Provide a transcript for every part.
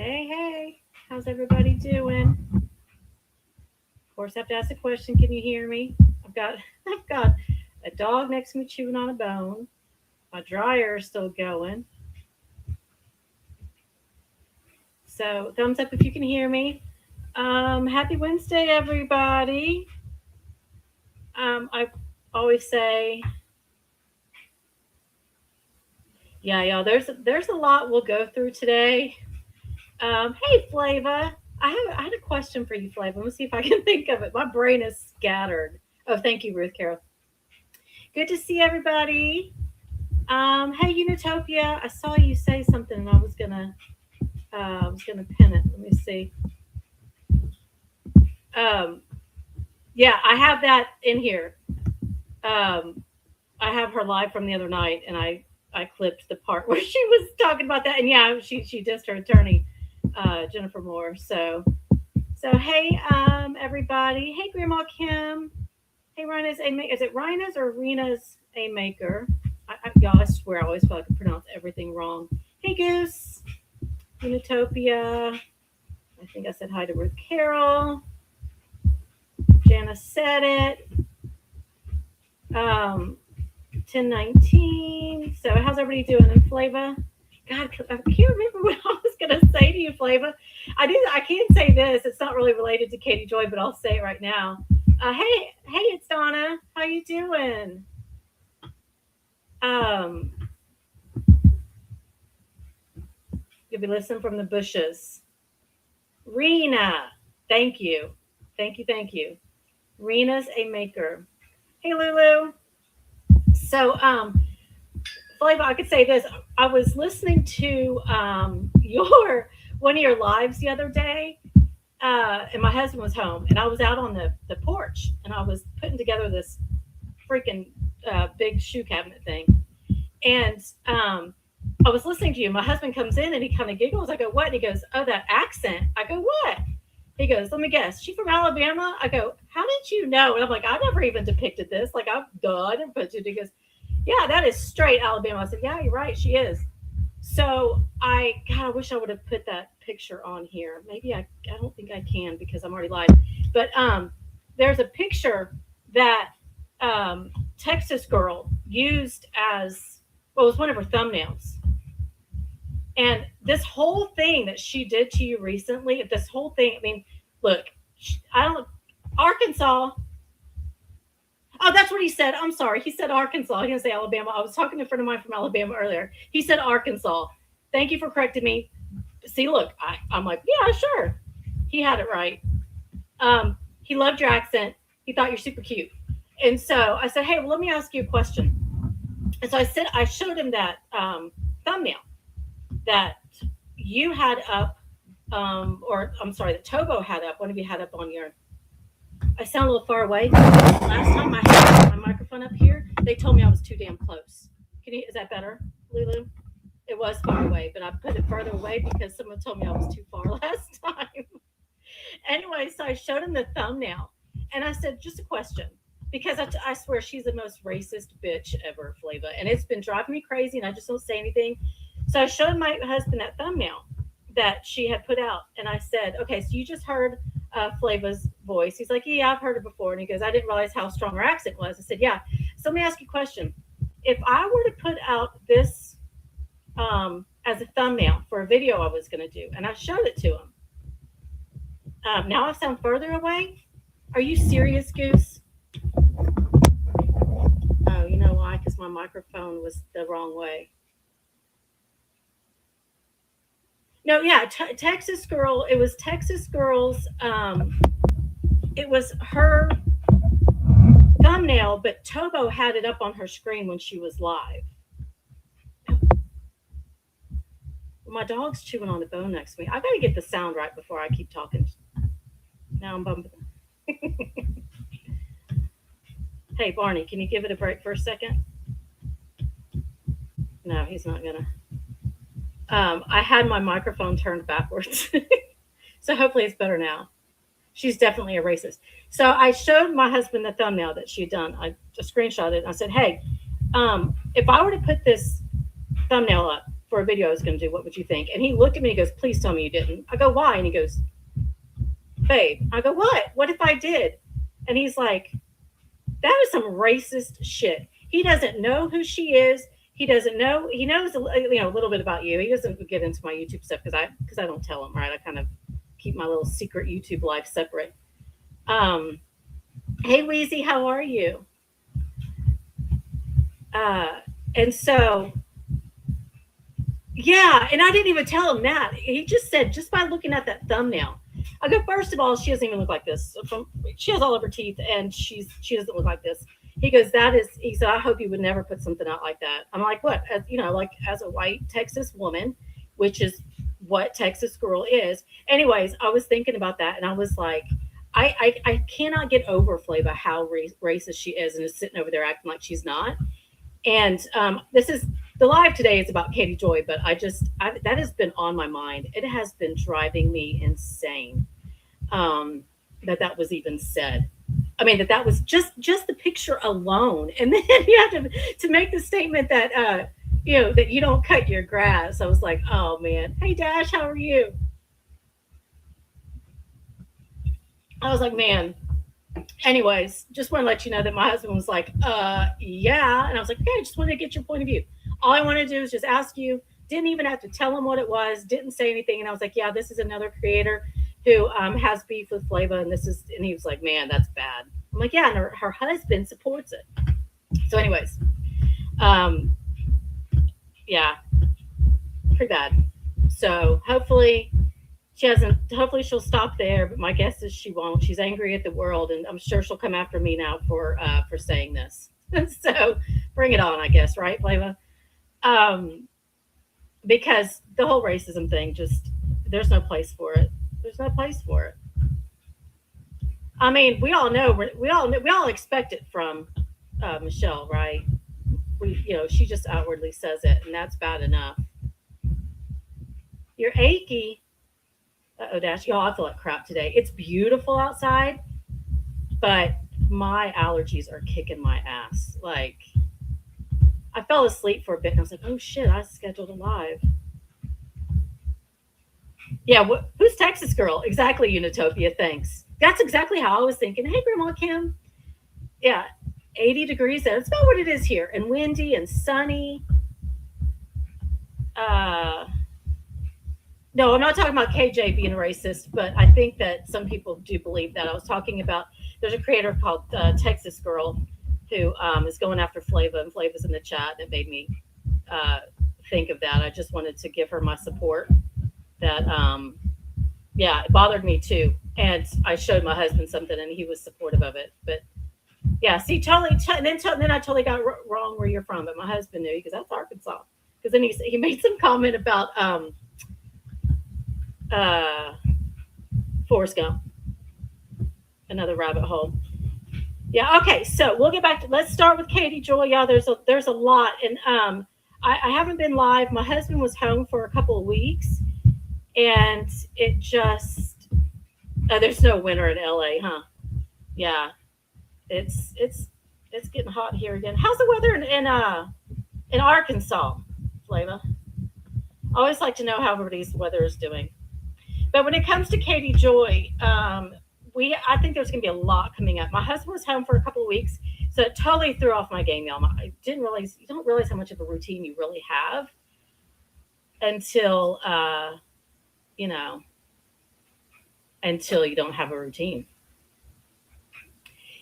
Hey, how's everybody doing? Of course, I have to ask a question. Can you hear me? I've got I've got a dog next to me chewing on a bone. My dryer is still going. So thumbs up if you can hear me. Happy Wednesday, everybody. I always say, yeah, y'all. There's a lot we'll go through today. Hey, Flava. I had a question for you, Flava. Let me see if I can think of it. My brain is scattered. Oh, thank you, Ruth Carol. Good to see everybody. Hey, Unitopia. I saw you say something, and I was gonna pin it. Let me see. Um, yeah, I have that in here. Um, I have her live from the other night, and I clipped the part where she was talking about that, and yeah, she dissed her attorney, Jennifer Moore. So hey, everybody. Hey, Grandma Kim. Hey, Rhina's a Is it Rhina's or Rena's a maker? Y'all, I swear I always feel like I pronounce everything wrong. Hey, Goose. Unitopia. I think I said hi to Ruth Carol. Janice said it. 1019. So how's everybody doing in Flava? God, I can't remember what I was gonna say to you, Flava. I can't say this. It's not really related to Katie Joy, but I'll say it right now. Hey, it's Donna. How you doing? Um, you'll be listening from the bushes. Rena, thank you, thank you. Rena's a maker. Hey, Lulu. So, Flava, I could say this. I was listening to your one of your lives the other day, and my husband was home, and I was out on the porch, and I was putting together this freaking big shoe cabinet thing, and I was listening to you. My husband comes in, and he kind of giggles. I go, "What?" And he goes, "Oh, that accent." I go, "What?" He goes, "Let me guess. She from Alabama?" I go, "How did you know?" And I'm like, "I never even depicted this. Like, I'm duh, I didn't put it." He goes, "Yeah, that is straight Alabama." I said, "Yeah, you're right. She is." So God, I wish I would have put that picture on here. Maybe I don't think I can because I'm already live. But there's a picture that Texas girl used as, well, it was one of her thumbnails. And this whole thing that she did to you recently, this whole thing, I mean, look, I don't, Arkansas. Oh, that's what he said. I'm sorry. He said Arkansas. He didn't say Alabama. I was talking to a friend of mine from Alabama earlier. He said Arkansas. Thank you for correcting me. See, look, I'm like, yeah, sure. He had it right. He loved your accent. He thought you're super cute. And so I said, hey, well, let me ask you a question. And so I showed him that thumbnail that you had up, or I'm sorry, that Tobo had up. One of you had up on your. I sound a little far away. Last time I had my microphone up here, they told me I was too damn close. Is that better, Lulu? It was far away, but I put it further away because someone told me I was too far last time. Anyway, so I showed him the thumbnail, and I said, just a question, because I swear she's the most racist bitch ever, Flava, and it's been driving me crazy, and I just don't say anything. So I showed my husband that thumbnail that she had put out, and I said, okay, so you just heard Flava's voice. He's like, yeah, I've heard it before. And he goes, I didn't realize how strong her accent was. I said, yeah. So let me ask you a question. If I were to put out this as a thumbnail for a video I was going to do, and I showed it to him, now I sound further away. Are you serious, Goose? Oh, you know why? Because my microphone was the wrong way. No, yeah, Texas girl. It was Texas girls. It was her thumbnail, but Tobo had it up on her screen when she was live. My dog's chewing on the bone next to me. I got to get the sound right before I keep talking. Now I'm bumping. Hey, Barney, can you give it a break for a second? No, he's not gonna. I had my microphone turned backwards, so hopefully it's better now. She's definitely a racist. So I showed my husband the thumbnail that she'd done. I just screenshot it. And I said, hey, if I were to put this thumbnail up for a video I was going to do. What would you think? And he looked at me and he goes, please tell me you didn't. I go, why? And he goes, babe. I go, what? What if I did? And he's like, that is some racist shit. He doesn't know who she is. He doesn't know. He knows a little bit about you. He doesn't get into my YouTube stuff because I don't tell him, right. I kind of keep my little secret YouTube life separate. Um, hey, Weezy, how are you? Uh, and so yeah, and I didn't even tell him that. He just said, just by looking at that thumbnail. I go, first of all, she doesn't even look like this. She has all of her teeth, and she doesn't look like this. He goes, that is. He said, I hope you would never put something out like that. I'm like, what? Like as a white Texas woman, which is what Texas girl is. Anyways, I was thinking about that, and I was like, I cannot get over Flava how racist she is, and is sitting over there acting like she's not. And this is the live today is about Katie Joy, but that has been on my mind. It has been driving me insane that was even said. I mean that was just the picture alone, and then you have to make the statement that that you don't cut your grass. I was like, oh man, hey Dash, how are you? I was like, man, anyways, just want to let you know that my husband was like, yeah. And I was like, okay, I just wanted to get your point of view. All I wanted to do is just ask you. Didn't even have to tell him what it was. Didn't say anything. And I was like, yeah, this is another creator who has beef with Flava. And he was like, man, that's bad. I'm like, yeah. And her husband supports it. So anyways, um, yeah, pretty bad. So hopefully she'll stop there, but my guess is she won't. She's angry at the world, and I'm sure she'll come after me now for saying this. So bring it on, I guess, right, Flava? Um, because the whole racism thing, just there's no place for it. There's no place for it. I mean, we all know we all expect it from Michelle, right? She just outwardly says it, and that's bad enough. You're achy. Oh, Dash, y'all, I feel like crap today. It's beautiful outside, but my allergies are kicking my ass. Like, I fell asleep for a bit, and I was like, oh shit, I scheduled a live. Yeah, who's Texas girl? Exactly, Unitopia. Thanks. That's exactly how I was thinking. Hey, Grandma Kim. Yeah, 80 degrees. That's about what it is here, and windy and sunny. Uh, no, I'm not talking about KJ being a racist, but I think that some people do believe that. I was talking about there's a creator called Texas Girl who is going after Flava, and Flava's in the chat. That made me uh, think of that. I just wanted to give her my support. That yeah, it bothered me too, and I showed my husband something, and he was supportive of it. But yeah, see, then I totally got wrong where you're from, but my husband knew because that's Arkansas. Because then he made some comment about uh, Forrest Gump, another rabbit hole. Yeah, okay, so we'll get back to. Let's start with Katie Joy. Yeah, there's a lot, and I haven't been live. My husband was home for a couple of weeks, and it just there's no winter in LA, huh? Yeah, it's getting hot here again. How's the weather in Arkansas, Flava? I always like to know how everybody's weather is doing. But when it comes to Katie Joy, I think there's going to be a lot coming up. My husband was home for a couple of weeks, so it totally threw off my game, y'all. I didn't realize you don't realize how much of a routine you really have until you know until you don't have a routine.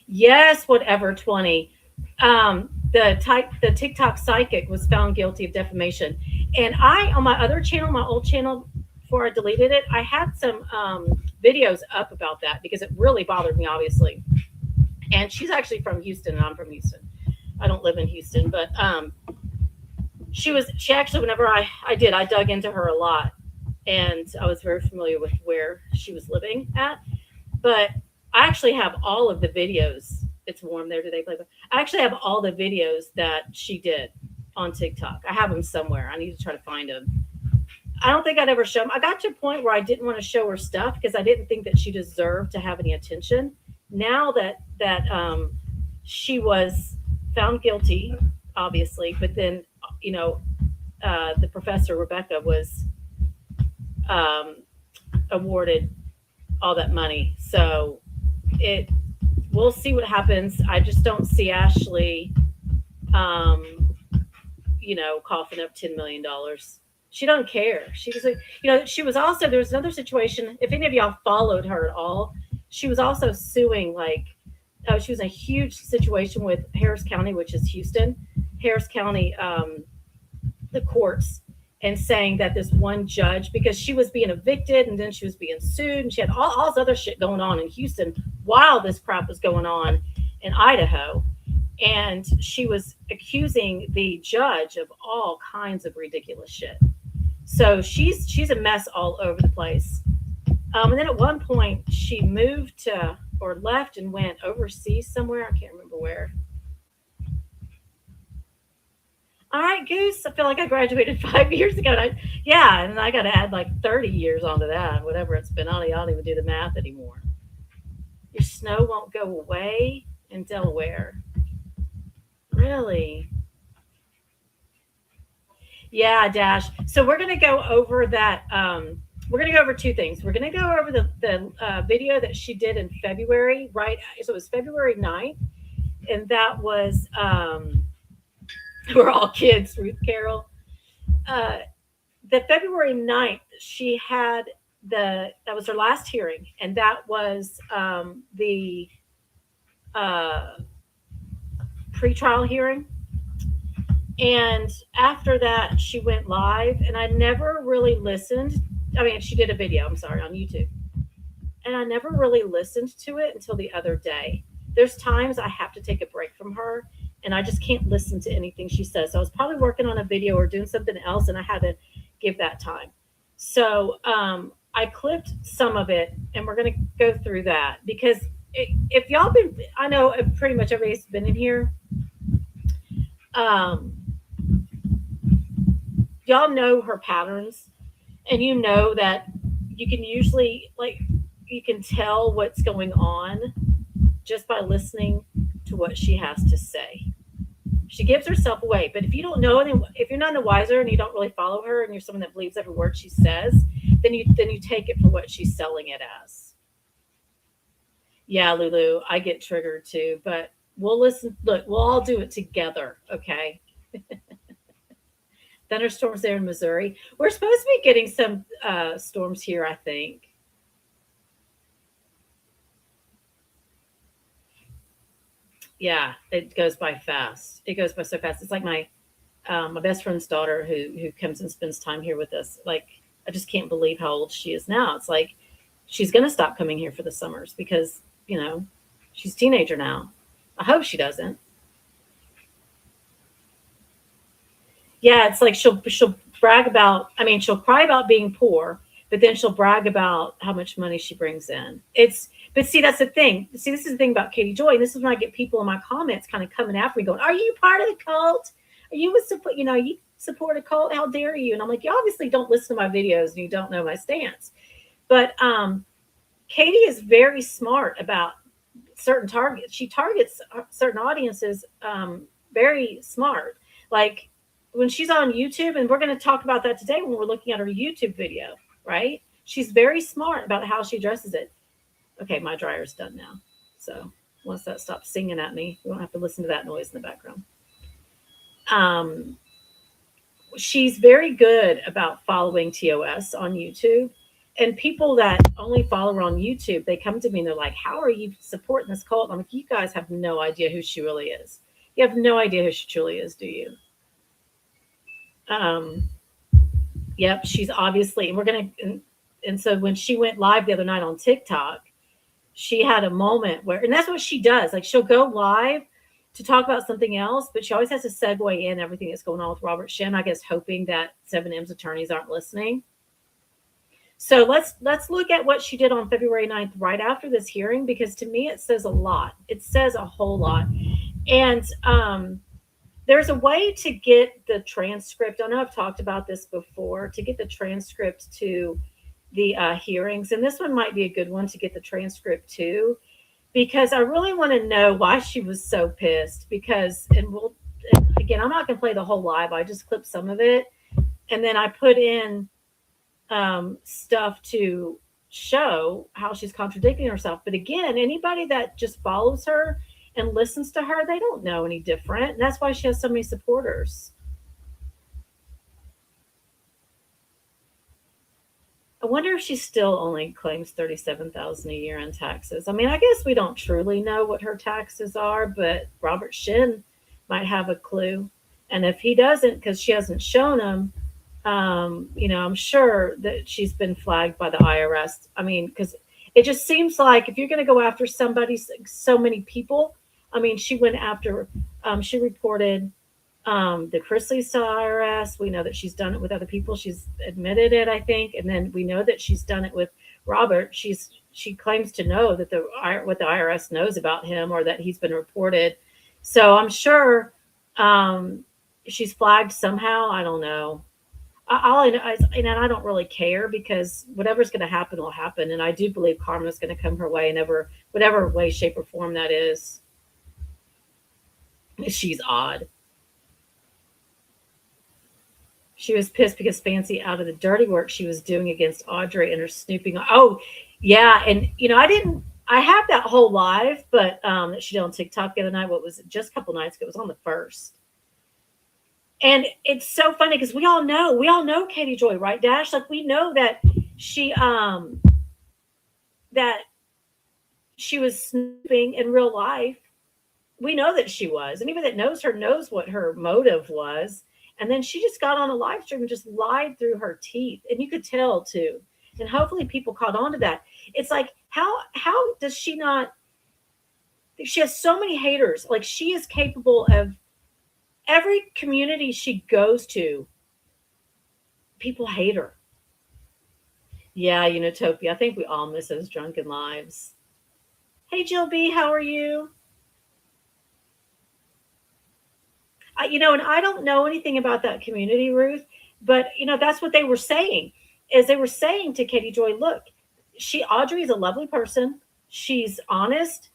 Yes, whatever 20. The TikTok psychic was found guilty of defamation, and I on my other channel, my old channel, before I deleted it, I had some videos up about that because it really bothered me, obviously. And she's actually from Houston, and I'm from Houston. I don't live in Houston, but she actually, whenever I dug into her a lot, and I was very familiar with where she was living at. But I actually have all of the videos. It's warm there today, Playboy. I actually have all the videos that she did on TikTok. I have them somewhere. I need to try to find them. I don't think I'd ever show them. I got to a point where I didn't want to show her stuff because I didn't think that she deserved to have any attention. Now that she was found guilty, obviously, but then the professor Rebecca was um, awarded all that money. So it we'll see what happens. I just don't see Ashley, um, coughing up $10 million. She don't care. She was, she was also there was another situation. If any of y'all followed her at all, she was also suing she was in a huge situation with Harris County, which is Houston, Harris County, the courts, and saying that this one judge, because she was being evicted and then she was being sued and she had all this other shit going on in Houston while this crap was going on in Idaho. And she was accusing the judge of all kinds of ridiculous shit. So she's a mess all over the place. And then at one point she moved to or left and went overseas somewhere. I can't remember where. All right, Goose. I feel like I graduated 5 years ago. Yeah, and I got to add like 30 years onto that, whatever it's been. I don't even do the math anymore. Your snow won't go away in Delaware. Really? Yeah, Dash. So we're going to go over that. We're going to go over two things. We're going to go over the video that she did in February, right? So it was February 9th, and that was, we're all kids, Ruth Carroll. Uh, the February 9th, she had that was her last hearing, and that was the uh, pretrial hearing. And after that, she went live, and I never really listened. I mean, she did a video, I'm sorry, on YouTube. And I never really listened to it until the other day. There's times I have to take a break from her, and I just can't listen to anything she says. So I was probably working on a video or doing something else, and I had to give that time. So I clipped some of it, and we're going to go through that because if y'all been, I know pretty much everybody's been in here. Um, y'all know her patterns, and you know that you can usually you can tell what's going on just by listening to what she has to say. She gives herself away, but if you don't know, if you're not the wiser and you don't really follow her, and you're someone that believes every word she says, then you take it for what she's selling it as. Yeah, Lulu, I get triggered too, but we'll listen. Look, we'll all do it together, okay? Thunderstorms there in Missouri. We're supposed to be getting some storms here, I think. Yeah, it goes by fast. It goes by so fast. It's like my best friend's daughter who comes and spends time here with us. Like, I just can't believe how old she is now. It's like she's gonna stop coming here for the summers because she's a teenager now. I hope she doesn't. Yeah, it's like she'll brag about. I mean, she'll cry about being poor, but then she'll brag about how much money she brings in. But see, that's the thing. See, this is the thing about Katie Joy, and this is when I get people in my comments kind of coming after me, going, "Are you part of the cult? Are you support? You support a cult? How dare you?" And I'm like, "You obviously don't listen to my videos, and you don't know my stance." But Katie is very smart about certain targets. She targets certain audiences very smart. Like when she's on YouTube, and we're going to talk about that today when we're looking at her YouTube video, right? She's very smart about how she addresses it. Okay, my dryer's done now. So once that stops singing at me, we won't have to listen to that noise in the background. Um, she's very good about following TOS on YouTube. And people that only follow her on YouTube, they come to me and they're like, "How are you supporting this cult?" I'm like, "You guys have no idea who she really is. You have no idea who she truly is, do you?" Um, yep, she's obviously, and we're going to, and so when she went live the other night on TikTok, she had a moment where, and that's what she does. Like she'll go live to talk about something else, but she always has to segue in everything that's going on with Robert Shem, I guess, hoping that 7M's attorneys aren't listening. So let's look at what she did on February 9th, right after this hearing, because to me it says a lot. It says a whole lot. And there's a way to get the transcript. I know I've talked about this before, to get the transcript to the hearings. And this one might be a good one to get the transcript to, because I really want to know why she was so pissed. Because, and again, I'm not going to play the whole live. I just clipped some of it. and then I put in stuff to show how she's contradicting herself. But again, anybody that just follows her and listens to her, they don't know any different. And that's why she has so many supporters. I wonder if she still only claims 37,000 a year in taxes. I mean, I guess we don't truly know what her taxes are, but Robert Shin might have a clue. And if he doesn't, because she hasn't shown him, I'm sure that she's been flagged by the IRS. I mean, because it just seems like if you're going to go after somebody, so many people. I mean, she went after, she reported the Chrisleys to IRS. We know that she's done it with other people. She's admitted it, I think, and then we know that she's done it with Robert. She claims to know that what the IRS knows about him or that he's been reported. So I'm sure she's flagged somehow. I don't know. And I don't really care because whatever's going to happen will happen, and I do believe karma is going to come her way in whatever way, shape, or form that is. She's odd. She was pissed because Fancy out of the dirty work she was doing against Audrey and her snooping. Oh, yeah, and I didn't. I have that whole live, but that she did on TikTok the other night. What was it? Just a couple nights ago. It was on the first. And it's so funny because we all know Katie Joy, right, Dash? Like we know that she that she was snooping in real life. We know that she was. Anybody that knows her knows what her motive was. And then she just got on a live stream and just lied through her teeth. And you could tell too. And hopefully people caught on to that. It's like, how does she not? She has so many haters. Like she is capable of every community she goes to, people hate her. Yeah, Utopia. I think we all miss those drunken lives. Hey, Jill B, how are you? And I don't know anything about that community, Ruth, but that's what they were saying. Is they were saying to Katie Joy, look, Audrey is a lovely person. She's honest.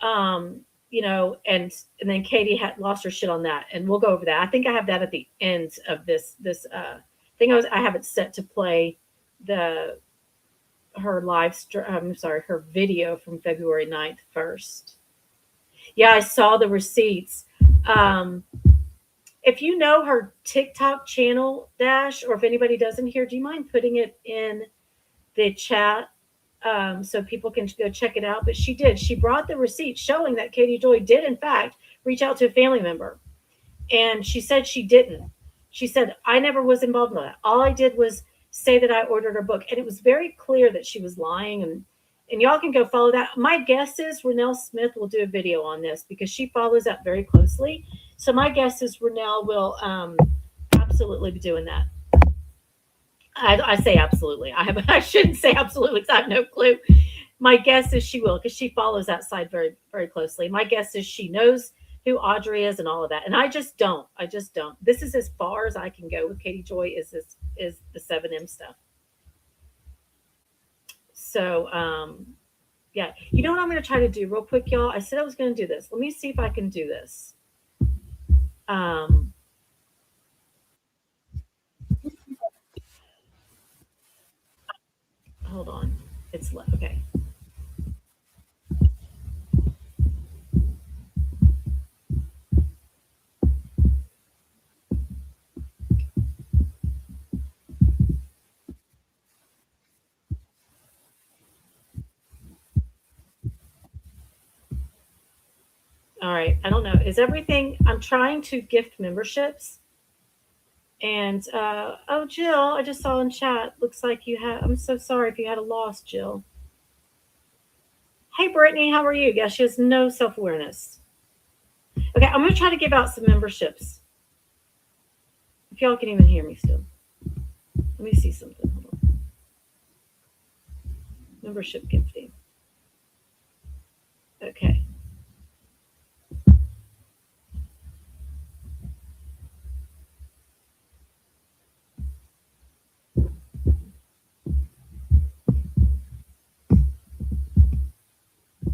Um, and then Katie had lost her shit on that, and we'll go over that. I think I have that at the end of this thing. I have it set to play the her live stream. I'm sorry, her video from February 9th first. Yeah, I saw the receipts. Um, if you know her TikTok channel, Dash, or if anybody doesn't hear, do you mind putting it in the chat so people can go check it out? But she did. She brought the receipt showing that Katie Joy did, in fact, reach out to a family member. And she said she didn't. She said, I never was involved in that. All I did was say that I ordered her book. And it was very clear that she was lying. And y'all can go follow that. My guess is Renelle Smith will do a video on this because she follows that very closely. So my guess is Renelle will absolutely be doing that. I say absolutely. I shouldn't say absolutely because I have no clue. My guess is she will because she follows that side very, very closely. My guess is she knows who Audrey is and all of that. And I just don't. I just don't. This is as far as I can go with Katie Joy is the 7M stuff. So yeah. You know what I'm gonna try to do real quick, y'all? I said I was gonna do this. Let me see if I can do this. Um hold on. Okay. All right. I don't know. Is everything I'm trying to gift memberships? And oh, Jill, I just saw in chat. Looks like you had. I'm so sorry if you had a loss, Jill. Hey, Brittany, how are you? Yeah, she has no self awareness. Okay, I'm gonna try to give out some memberships. If y'all can even hear me still, let me see something. Hold on. Membership gifting. Okay.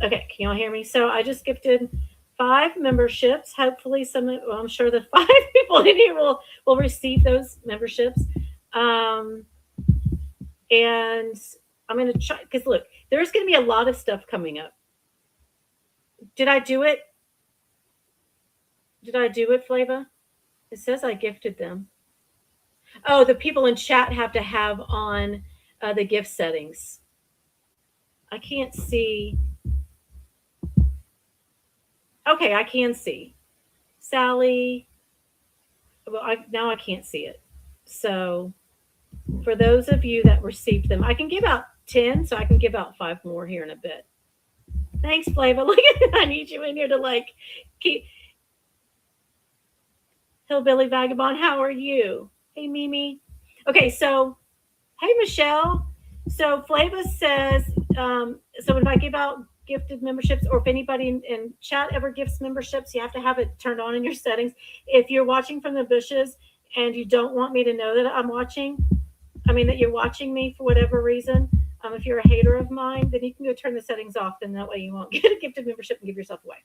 Okay, can y'all hear me? So I just gifted 5 memberships. Hopefully, I'm sure the 5 people in here will receive those memberships. Um, and I'm going to try, because look, there's going to be a lot of stuff coming up. Did I do it? Did I do it, Flava? It says I gifted them. Oh, the people in chat have to have on the gift settings. I can't see. Okay, I can see. Sally. Well, now I can't see it. So for those of you that received them, I can give out 10, so I can give out 5 more here in a bit. Thanks, Flava. Look at I need you in here to like keep Hillbilly Vagabond. How are you? Hey, Mimi. Okay, so hey, Michelle. So Flava says, so if I give out gifted memberships, or if anybody in chat ever gifts memberships, you have to have it turned on in your settings. If you're watching from the bushes and you don't want me to know that I'm watching, that you're watching me for whatever reason, if you're a hater of mine, then you can go turn the settings off, and that way you won't get a gifted membership and give yourself away.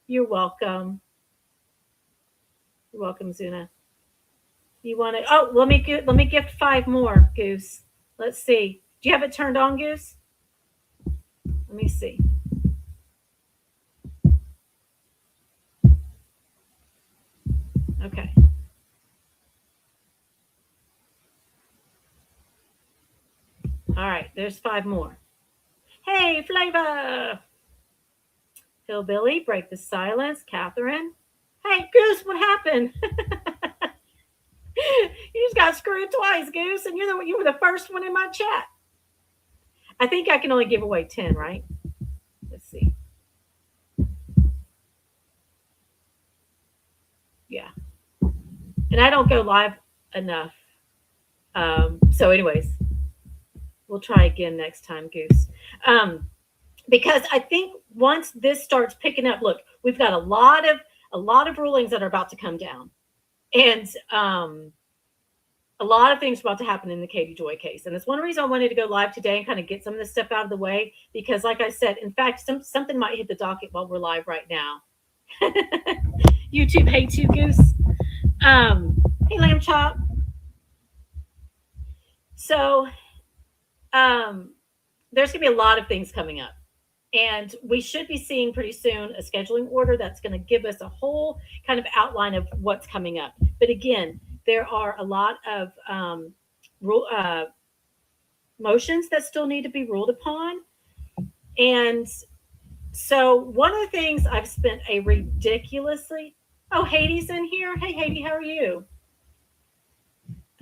You're welcome. You're welcome, Zuna. You want to? Oh, let me gift 5 more, Goose. Let's see. Do you have it turned on, Goose? Let me see. Okay. All right. There's 5 more. Hey, Flava. Hillbilly, break the silence. Catherine. Hey, Goose, what happened? You just got screwed twice, Goose, and you were the first one in my chat. I think I can only give away 10, right? Let's see. Yeah. And I don't go live enough. So, anyways, we'll try again next time, Goose. Because I think once this starts picking up, look, we've got a lot of rulings that are about to come down, and a lot of things about to happen in the Katie Joy case. And it's one reason I wanted to go live today and kind of get some of this stuff out of the way, because like I said, in fact, something might hit the docket while we're live right now. YouTube hates you, Goose. Hey, Lamb Chop. So there's going to be a lot of things coming up. And we should be seeing pretty soon a scheduling order that's going to give us a whole kind of outline of what's coming up. But again, there are a lot of motions that still need to be ruled upon. And so one of the things I've spent a ridiculously... Oh, Hades in here. Hey, Hades, how are you?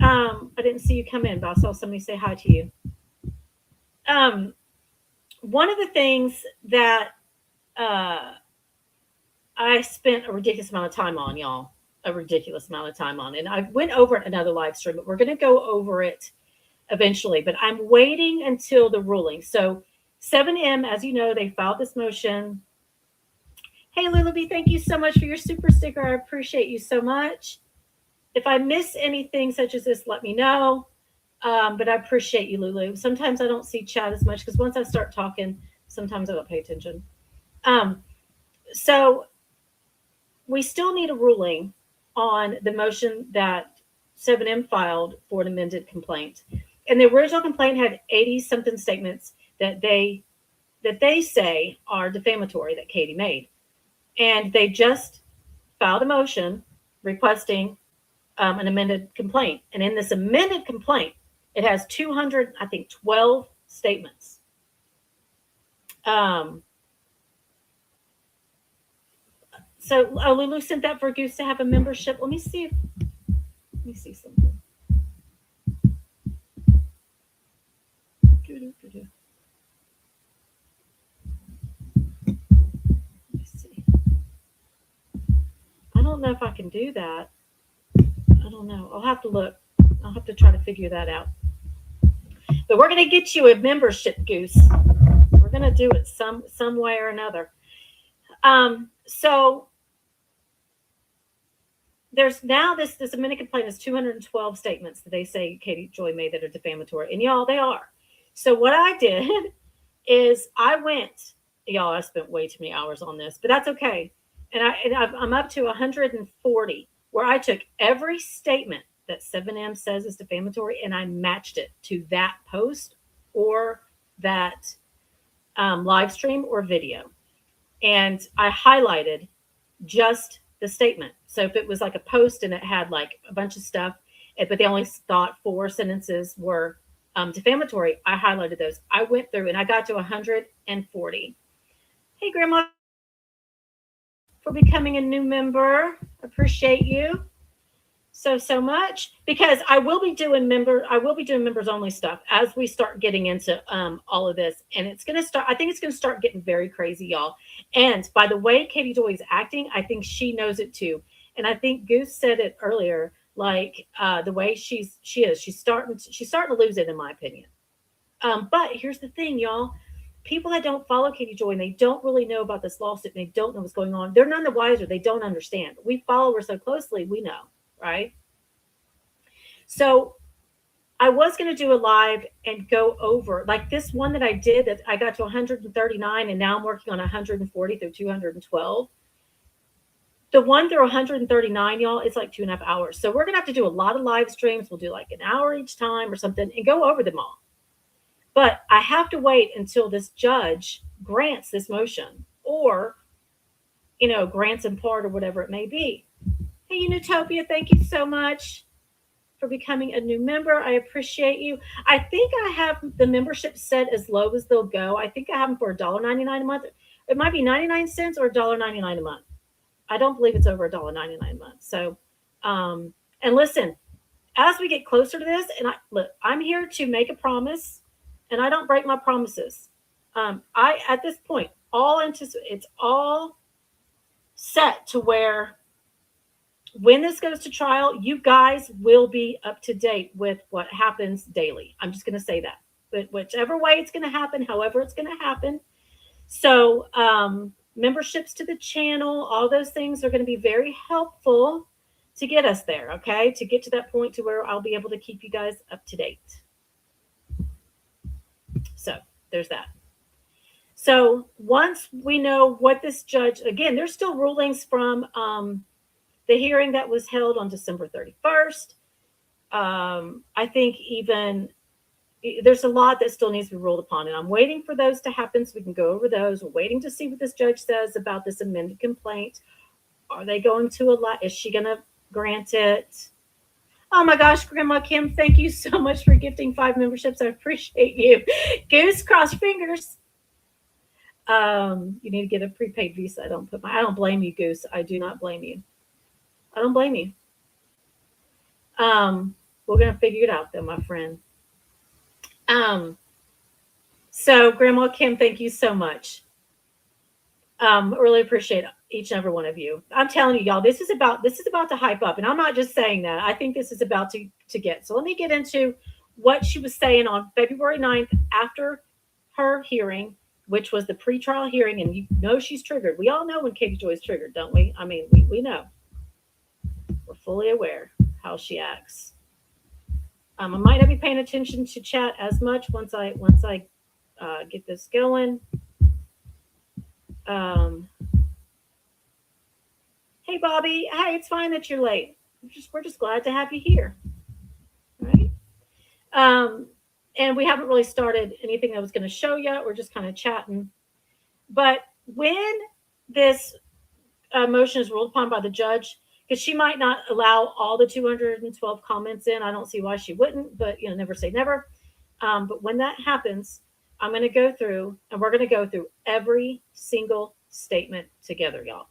I didn't see you come in, but I saw somebody say hi to you. One of the things that I spent a ridiculous amount of time on, y'all, a ridiculous amount of time on, and I went over it in another live stream, but we're going to go over it eventually. But I'm waiting until the ruling. So 7M, as you know, they filed this motion. Hey, Lulaby, thank you so much for your super sticker. I appreciate you so much. If I miss anything such as this, let me know. But I appreciate you, Lulu. Sometimes I don't see chat as much because once I start talking, sometimes I don't pay attention. So we still need a ruling on the motion that 7M filed for an amended complaint. And the original complaint had 80-something statements that they say are defamatory that Katie made. And they just filed a motion requesting an amended complaint. And in this amended complaint, it has 12 statements. So Lulu sent that for Goose to have a membership. Let me see something. Let me see. I don't know if I can do that. I don't know. I'll have to look. I'll have to try to figure that out. But we're going to get you a membership, Goose. We're going to do it some way or another. So there's now this amended complaint is 212 statements that they say Katie Joy made that are defamatory. And y'all, they are. So what I did is I spent way too many hours on this, but that's okay. And I'm up to 140 where I took every statement that 7M says is defamatory, and I matched it to that post or that live stream or video. And I highlighted just the statement. So if it was like a post and it had like a bunch of stuff, but they only thought four sentences were defamatory, I highlighted those. I went through and I got to 140. Hey, Grandma, for becoming a new member. Appreciate you so much, because I will be doing members only stuff as we start getting into all of this, and it's going to start, I think it's going to start getting very crazy, y'all. And by the way Katie Joy is acting, I think she knows it too. And I think Goose said it earlier, like the way she's starting to lose it, in my opinion. But here's the thing, y'all. People that don't follow Katie Joy and they don't really know about this lawsuit and they don't know what's going on, they're none the wiser. They don't understand. We follow her so closely, we know, right? So I was going to do a live and go over like this one that I did, that I got to 139 and now I'm working on 140 through 212. The one through 139, y'all, it's like 2.5 hours. So we're going to have to do a lot of live streams. We'll do like an hour each time or something and go over them all. But I have to wait until this judge grants this motion, or, grants in part or whatever it may be. Hey, Unitopia, thank you so much for becoming a new member. I appreciate you. I think I have the membership set as low as they'll go. I think I have them for $1.99 a month. It might be 99 cents or $1.99 a month. I don't believe it's over $1.99 a month. So, and listen, as we get closer to this, and I'm here to make a promise, and I don't break my promises. At this point, it's all set to where when this goes to trial, you guys will be up to date with what happens daily. I'm just going to say that. But whichever way it's going to happen, however it's going to happen. So memberships to the channel, all those things are going to be very helpful to get us there, okay? To get to that point to where I'll be able to keep you guys up to date. So there's that. So once we know what this judge, again, there's still rulings from the hearing that was held on December 31st. I think even there's a lot that still needs to be ruled upon, and I'm waiting for those to happen so we can go over those. We're waiting to see what this judge says about this amended complaint. Are they going to allow? Is she going to grant it? Oh my gosh, Grandma Kim, thank you so much for gifting 5 memberships. I appreciate you. Goose, cross fingers. You need to get a prepaid Visa. I don't blame you, Goose. I do not blame you. I don't blame you. We're going to figure it out though, my friend. So Grandma Kim, thank you so much. Really appreciate each and every one of you. I'm telling you, y'all, this is about to hype up. And I'm not just saying that. I think this is about to get. So let me get into what she was saying on February 9th after her hearing, which was the pretrial hearing. And you know she's triggered. We all know when Katie Joy is triggered, don't we? I mean, we know. We're fully aware how she acts. I might not be paying attention to chat as much once I get this going. Hey, Bobby. Hey, it's fine that you're late. We're just glad to have you here. Right? And we haven't really started anything that was going to show yet. We're just kind of chatting. But when this motion is ruled upon by the judge, because she might not allow all the 212 comments in. I don't see why she wouldn't, but never say never. But when that happens, I'm going to go through, and we're going to go through every single statement together, y'all.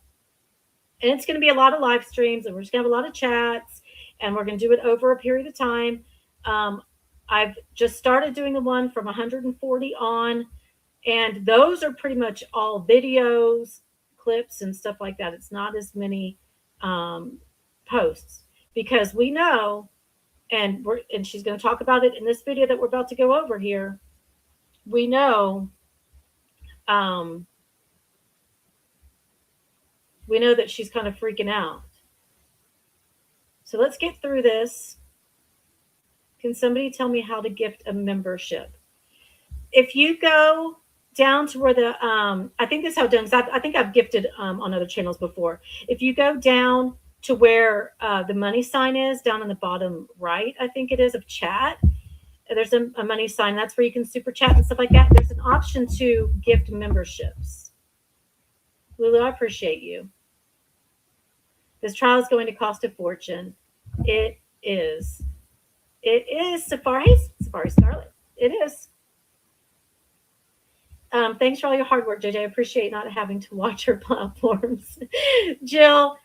And it's going to be a lot of live streams, and we're just going to have a lot of chats, and we're going to do it over a period of time. I've just started doing the one from 140 on, and those are pretty much all videos, clips, and stuff like that. It's not as many posts, because we know, and she's going to talk about it in this video that we're about to go over here. We know that she's kind of freaking out. So let's get through this. Can somebody tell me how to gift a membership? If you go down to where I think this is how it's done, because I think I've gifted on other channels before. If you go down to where the money sign is down in the bottom right, I think it is, of chat. There's a money sign. That's where you can super chat and stuff like that. There's an option to gift memberships. Lulu, I appreciate you. This trial is going to cost a fortune. It is. It is Safari Scarlet. It is. Thanks for all your hard work, JJ. I appreciate not having to watch your platforms. Jill,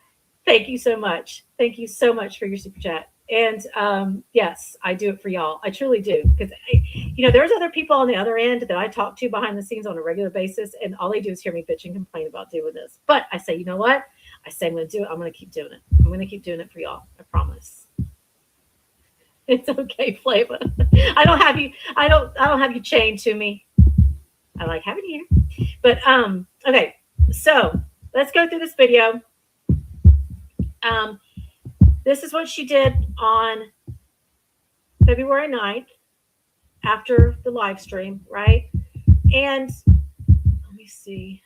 thank you so much. Thank you so much for your super chat. And yes, I do it for y'all. I truly do. Because, there's other people on the other end that I talk to behind the scenes on a regular basis, and all they do is hear me bitch and complain about doing this. But I say, you know what? I say I'm going to do it. I'm going to keep doing it. I'm going to keep doing it for y'all. I promise. It's okay, Flava. I don't have you chained to me. I like having you here. But okay, so let's go through this video. This is what she did on February 9th after the live stream, right? And let me see.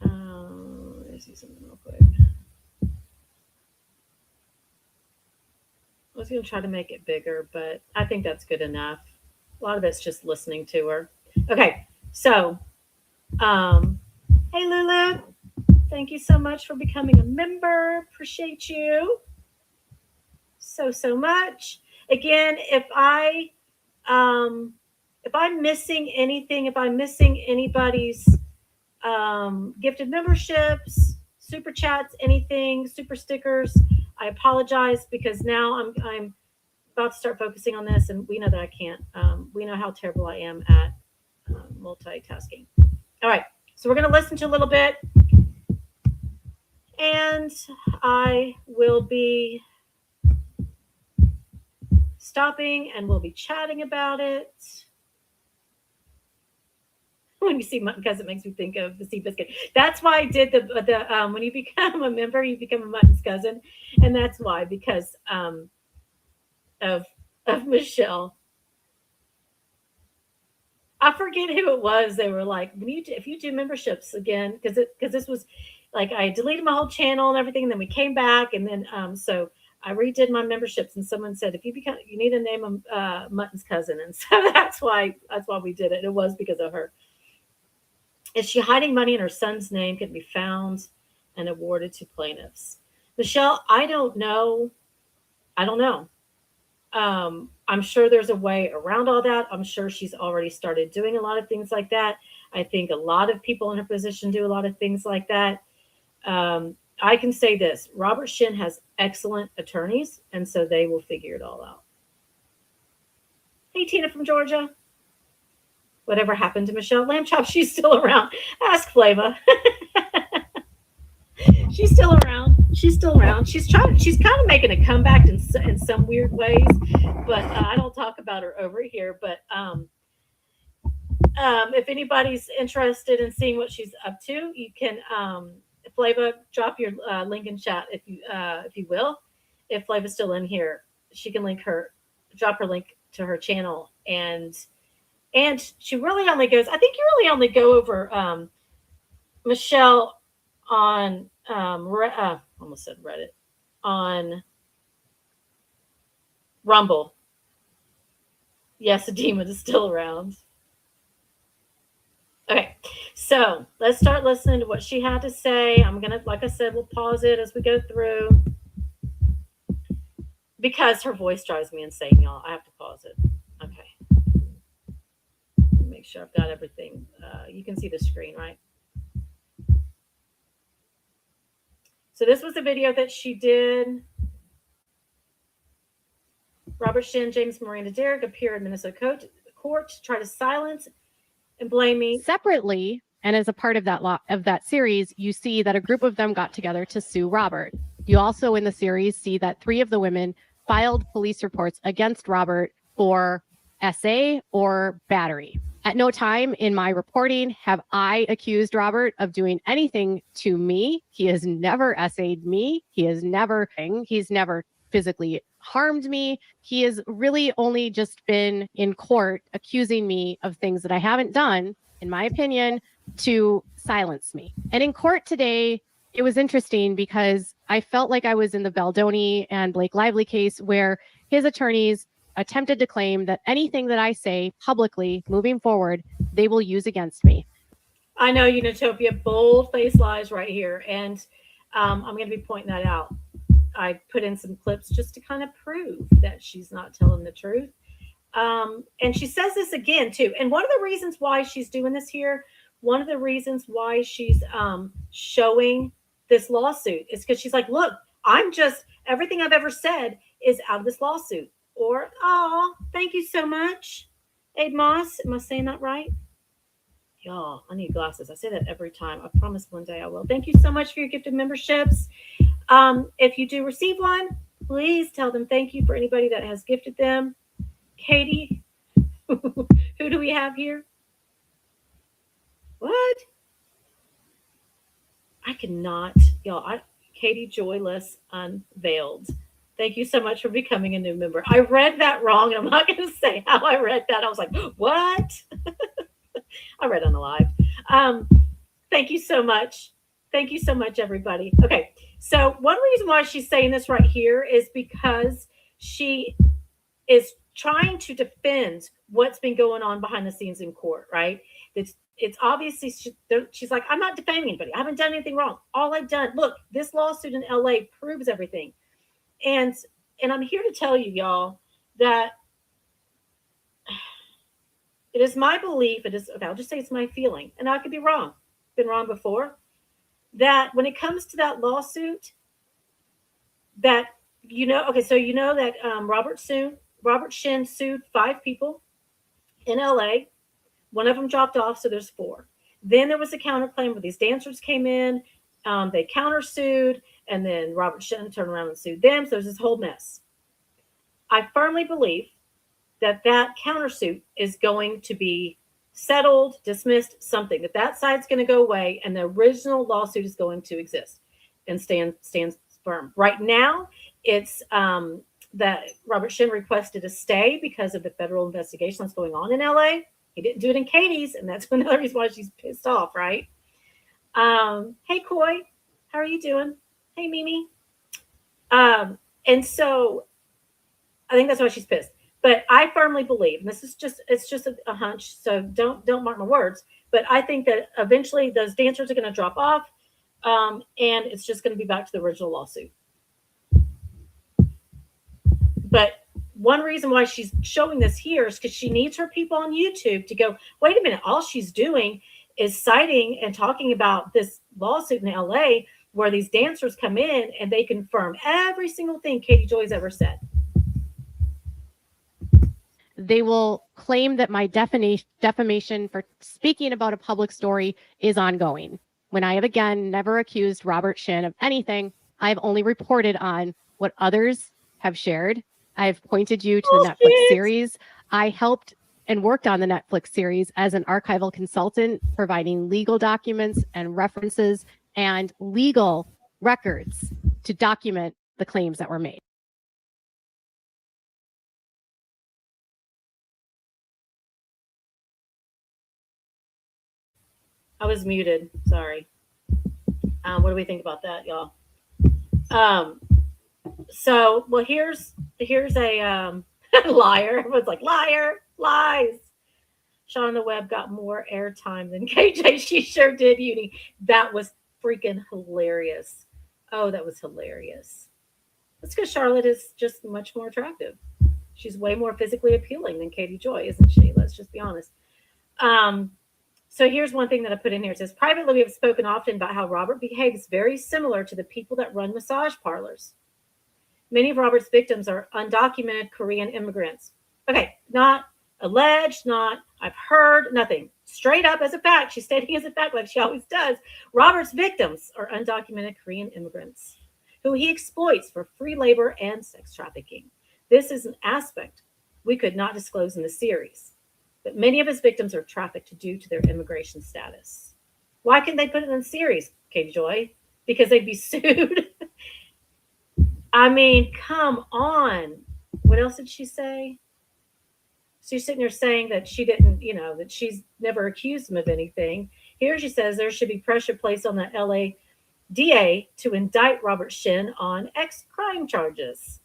Let me see something real quick. I was going to try to make it bigger, but I think that's good enough. A lot of it's just listening to her. Okay, so, hey, Lulu. Thank you so much for becoming a member. Appreciate you so much. Again, if I'm missing anything, if I'm missing anybody's gifted memberships, super chats, anything, super stickers, I apologize because now I'm about to start focusing on this, and we know that I can't. We know how terrible I am at multitasking. All right, so we're going to listen to a little bit, and I will be stopping, and we'll be chatting about it. When you see mutton cousin, it makes me think of the sea biscuit. That's why I did the when you become a member, you become a mutton's cousin, and that's why, because of Michelle. I forget who it was. They were like, if you do memberships again, because this was like I deleted my whole channel and everything, and then we came back, and then so I redid my memberships, and someone said, if you need to name them Mutton's cousin, and so that's why we did it. It was because of her. Is she hiding money in her son's name could be found and awarded to plaintiffs? Michelle, I don't know. I'm sure there's a way around all that. I'm sure she's already started doing a lot of things like that. I think a lot of people in her position do a lot of things like that. I can say this. Robert Shin has excellent attorneys, and so they will figure it all out. Hey, Tina from Georgia. Whatever happened to Michelle Lamb Chop? She's still around. Ask Flava. She's still around. She's kind of making a comeback in some weird ways, but I don't talk about her over here. But if anybody's interested in seeing what she's up to, you can Flava, drop your link in chat if you will. If Flava's still in here, she can drop her link to her channel, and she really only goes. I think you really only go over Michelle on almost said Reddit, on Rumble. Yes, the demon is still around. Okay, so let's start listening to what she had to say. I'm gonna, like I said, we'll pause it as we go through because her voice drives me insane, y'all. I have to pause it. Okay, make sure I've got everything. You can see the screen, right? So this was a video that she did. Robert Shin, James Miranda Derrick appear in Minnesota court to try to silence and blame me. Separately, and as a part of that series, you see that a group of them got together to sue Robert. You also in the series see that 3 of the women filed police reports against Robert for SA or battery. At no time in my reporting have I accused Robert of doing anything to me. He has never SA'd me. He's never physically harmed me. He has really only just been in court accusing me of things that I haven't done, in my opinion, to silence me. And in court today, it was interesting because I felt like I was in the Baldoni and Blake Lively case where his attorneys attempted to claim that anything that I say publicly moving forward, they will use against me. I know, Unitopia, bold-faced lies right here, and I'm going to be pointing that out. I put in some clips just to kind of prove that she's not telling the truth. And she says this again too. And one of the reasons why she's doing this here, one of the reasons why she's showing this lawsuit is because she's like, look, I'm just everything I've ever said is out of this lawsuit. Or, oh, thank you so much, Aid Moss. Am I saying that right? Y'all, I need glasses. I say that every time. I promise one day I will. Thank you so much for your gifted memberships. If you do receive one, please tell them thank you for anybody that has gifted them. Katie, who do we have here? What? I cannot, y'all. Katie Joyless Unveiled. Thank you so much for becoming a new member. I read that wrong, and I'm not going to say how I read that. I was like, what? I read on the live. Thank you so much. Thank you so much, everybody. Okay, so one reason why she's saying this right here is because she is trying to defend what's been going on behind the scenes in court, right? It's obviously she's like, I'm not defaming anybody. I haven't done anything wrong. All I've done, look, this lawsuit in LA proves everything. And I'm here to tell you, y'all, that it is my belief, it is, okay, I'll just say it's my feeling, and I could be wrong, been wrong before, that when it comes to that lawsuit, that, okay, so that Robert Shin sued 5 people in LA. One of them dropped off, so there's 4. Then there was a counterclaim where these dancers came in, they countersued, and then Robert Shin turned around and sued them. So there's this whole mess. I firmly believe that countersuit is going to be settled, dismissed, something, that side's going to go away, and the original lawsuit is going to exist and stands firm. Right now, it's that Robert Shin requested a stay because of the federal investigation that's going on in LA. He didn't do it in Katie's, and that's another reason why she's pissed off, right? Hey, Coy, how are you doing? Hey, Mimi. And so I think that's why she's pissed. But I firmly believe, and it's just a hunch, so don't mark my words, but I think that eventually those dancers are going to drop off, and it's just going to be back to the original lawsuit. But one reason why she's showing this here is because she needs her people on YouTube to go, wait a minute, all she's doing is citing and talking about this lawsuit in LA where these dancers come in and they confirm every single thing Katie Joy's ever said. They will claim that my defamation for speaking about a public story is ongoing, when I have, again, never accused Robert Shin of anything. I've only reported on what others have shared. I've pointed you to the Netflix series. I helped and worked on the Netflix series as an archival consultant, providing legal documents and references and legal records to document the claims that were made. I was muted. Sorry. What do we think about that, y'all? So, well, here's a liar. Everyone's like, liar, lies. Sean on the Web got more airtime than KJ. She sure did, Uni. That was freaking hilarious. Oh, that was hilarious. That's because Charlotte is just much more attractive. She's way more physically appealing than Katie Joy, isn't she? Let's just be honest. So here's one thing that I put in here. It says, privately, we have spoken often about how Robert behaves very similar to the people that run massage parlors. Many of Robert's victims are undocumented Korean immigrants. Okay, not alleged, not I've heard, nothing. Straight up as a fact. She's stating as a fact like she always does. Robert's victims are undocumented Korean immigrants who he exploits for free labor and sex trafficking. This is an aspect we could not disclose in the series, but many of his victims are trafficked due to their immigration status. Why couldn't they put it in the series, Katie Joy? Because they'd be sued. I mean, come on. What else did she say? She's sitting there saying that she didn't, that she's never accused him of anything. Here she says there should be pressure placed on the LA DA to indict Robert Shin on X crime charges.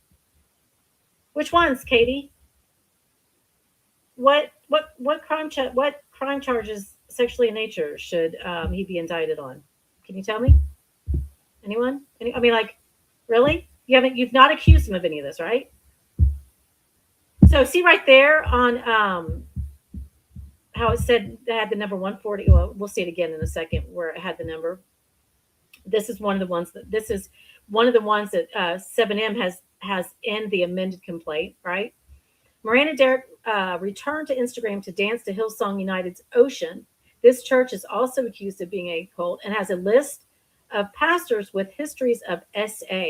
Which ones, Katie? What crime charges sexually in nature should he be indicted on? Can you tell me? Anyone? I mean, like, really? You've not accused him of any of this, right? So see right there on how it said it had the number 140. Well, we'll see it again in a second where it had the number. This is one of the ones that 7M has in the amended complaint, right? Miranda Derrick returned to Instagram to dance to Hillsong United's Ocean. This church is also accused of being a cult and has a list of pastors with histories of SA.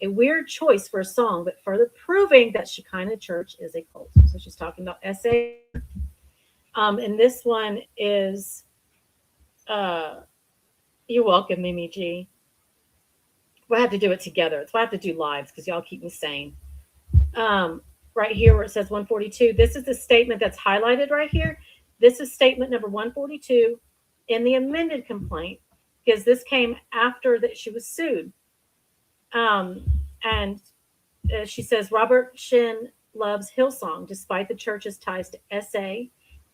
A weird choice for a song, but further proving that Shekinah Church is a cult. So she's talking about SA. And this one is, you're welcome, Mimi G. We'll have to do it together. That's why I have to do lives because y'all keep me sane. Right here where it says 142, this is the statement that's highlighted right here. This is statement number 142 in the amended complaint because this came after that she was sued. And she says Robert Shin loves Hillsong despite the church's ties to SA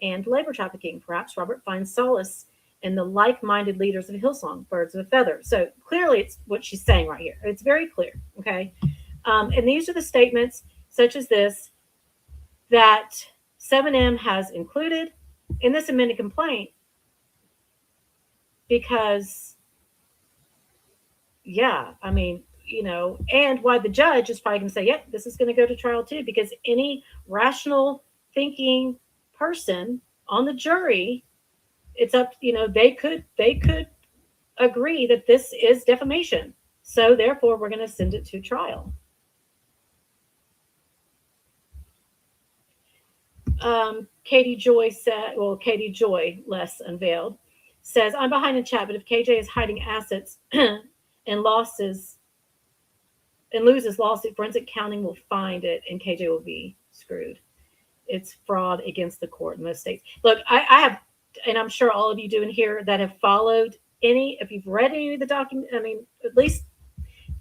and labor trafficking. Perhaps Robert finds solace in the like-minded leaders of Hillsong, birds of a feather. So clearly it's what she's saying right here. It's very clear, okay? And these are the statements such as this that 7M has included in this amended complaint because, yeah, I mean, and why the judge is probably going to say, yep, this is going to go to trial too, because any rational thinking person on the jury, it's up, they could agree that this is defamation. So therefore, we're going to send it to trial. Katie Joy, less unveiled, says, I'm behind in chat, but if KJ is hiding assets and loses lawsuit, forensic accounting will find it and KJ will be screwed. It's fraud against the court in most states. Look, I have, and I'm sure all of you do in here that have followed if you've read any of the document, I mean, at least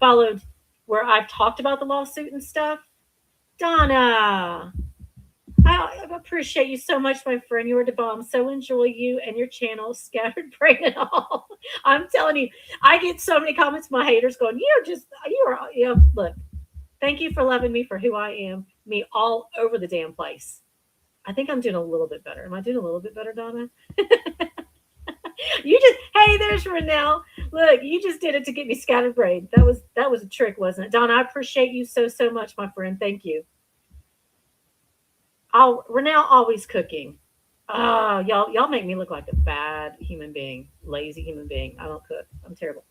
followed where I've talked about the lawsuit and stuff. Donna, I appreciate you so much, my friend. You are the bomb. So enjoy you and your channel, Scattered Brain and all. I'm telling you, I get so many comments from my haters going, look, thank you for loving me for who I am, me all over the damn place. I think I'm doing a little bit better. Am I doing a little bit better, Donna? Hey, there's Renelle. Look, you just did it to get me scattered brain. That was a trick, wasn't it? Donna, I appreciate you so much, my friend. Thank you. Renelle always cooking. Oh, y'all make me look like a bad human being, lazy human being. I don't cook. I'm terrible.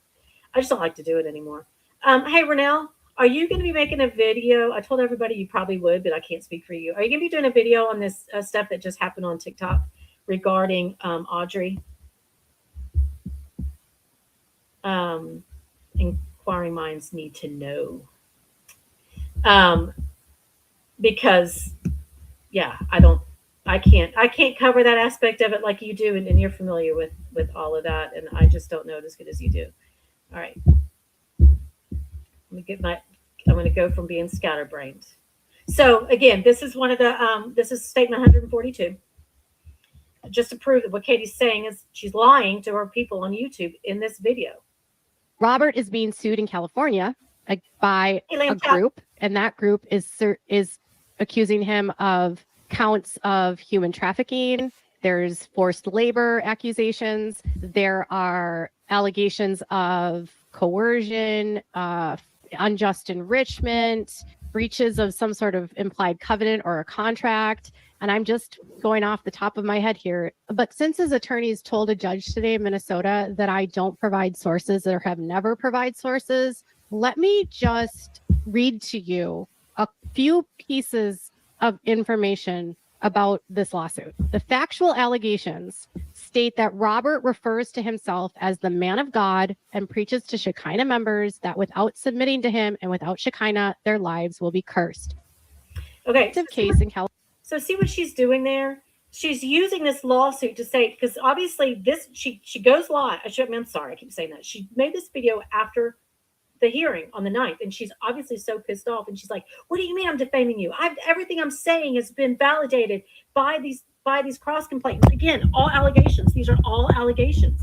I just don't like to do it anymore. Hey, Renelle, are you going to be making a video? I told everybody you probably would, but I can't speak for you. Are you going to be doing a video on this stuff that just happened on TikTok regarding Audrey? Inquiring minds need to know. Because yeah, I can't cover that aspect of it like you do, and you're familiar with all of that, and I just don't know it as good as you do. All right. I'm going to go from being scatterbrained. So again, this is one of the this is statement 142. Just to prove that what Katie's saying is she's lying to her people on YouTube in this video. Robert is being sued in California by a group, and that group is accusing him of counts of human trafficking. There's forced labor accusations. There are allegations of coercion, unjust enrichment, breaches of some sort of implied covenant or a contract. And I'm just going off the top of my head here. But since his attorneys told a judge today in Minnesota that I don't provide sources or have never provided sources, let me just read to you a few pieces of information about this lawsuit. The factual allegations state that Robert refers to himself as the man of God and preaches to Shekinah members that without submitting to him and without Shekinah, their lives will be cursed. Okay. Case in California. So see what she's doing there? she's using this lawsuit to say, because obviously this she goes live. I'm sorry, I keep saying that. She made this video after the hearing on the 9th, and she's obviously so pissed off, and she's like, what do you mean I'm defaming you? I've everything I'm saying has been validated by these cross complaints. Again, all allegations. These are all allegations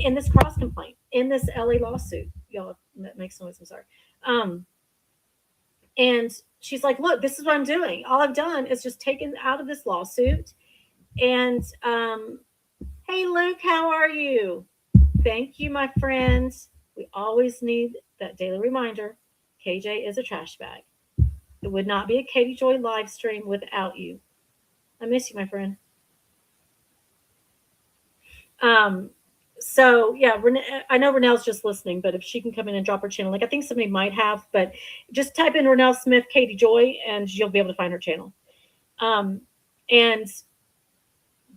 in this cross complaint, in this LA lawsuit. Y'all, that makes noise, I'm sorry. And she's like, look, this is what I'm doing. All I've done is just taken out of this lawsuit. And hey, Luke, how are you? Thank you, my friend. We always need that daily reminder. KJ is a trash bag. It would not be a Katie Joy live stream without you. I miss you, my friend. So yeah, I know Renelle's just listening, but if she can come in and drop her channel, like I think somebody might have, but just type in Renelle Smith, Katie Joy, and you'll be able to find her channel. And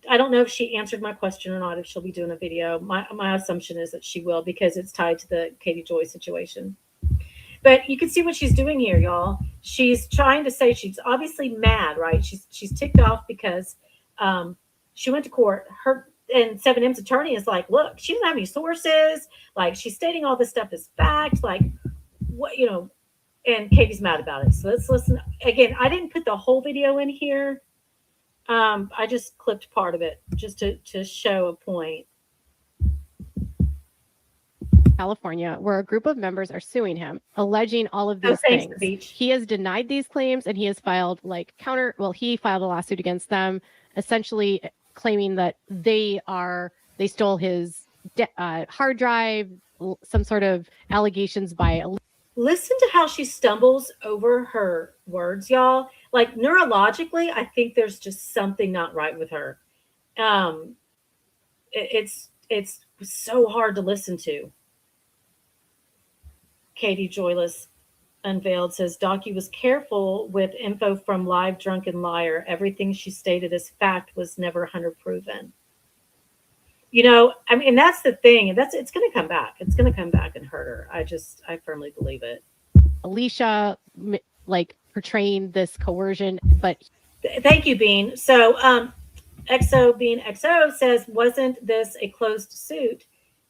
I don't know if she answered my question or not, if she'll be doing a video. My assumption is that she will, because it's tied to the Katie Joy situation. But you can see what she's doing here, y'all. She's trying to say, she's obviously mad, right? She's ticked off because she went to court. And 7M's attorney is like, look, she doesn't have any sources. Like, she's stating all this stuff as fact. Like, what, you know, and Katie's mad about it. So let's listen. Again, I didn't put the whole video in here. I just clipped part of it just to show a point. California, where a group of members are suing him, alleging all of these things. He has denied these claims, and he has filed he filed a lawsuit against them, essentially claiming that they stole his hard drive, some sort of allegations by. Listen to how she stumbles over her words, y'all. Like, neurologically, I think there's just something not right with her. It's so hard to listen to. Katie Joyless Unveiled says, Docu was careful with info from Live Drunken Liar. Everything she stated as fact was never 100 proven. You know, I mean, and that's the thing. And it's going to come back. It's going to come back and hurt her. I firmly believe it. Alicia, like, portraying this coercion, but. Thank you, Bean. So, Bean XO says, wasn't this a closed suit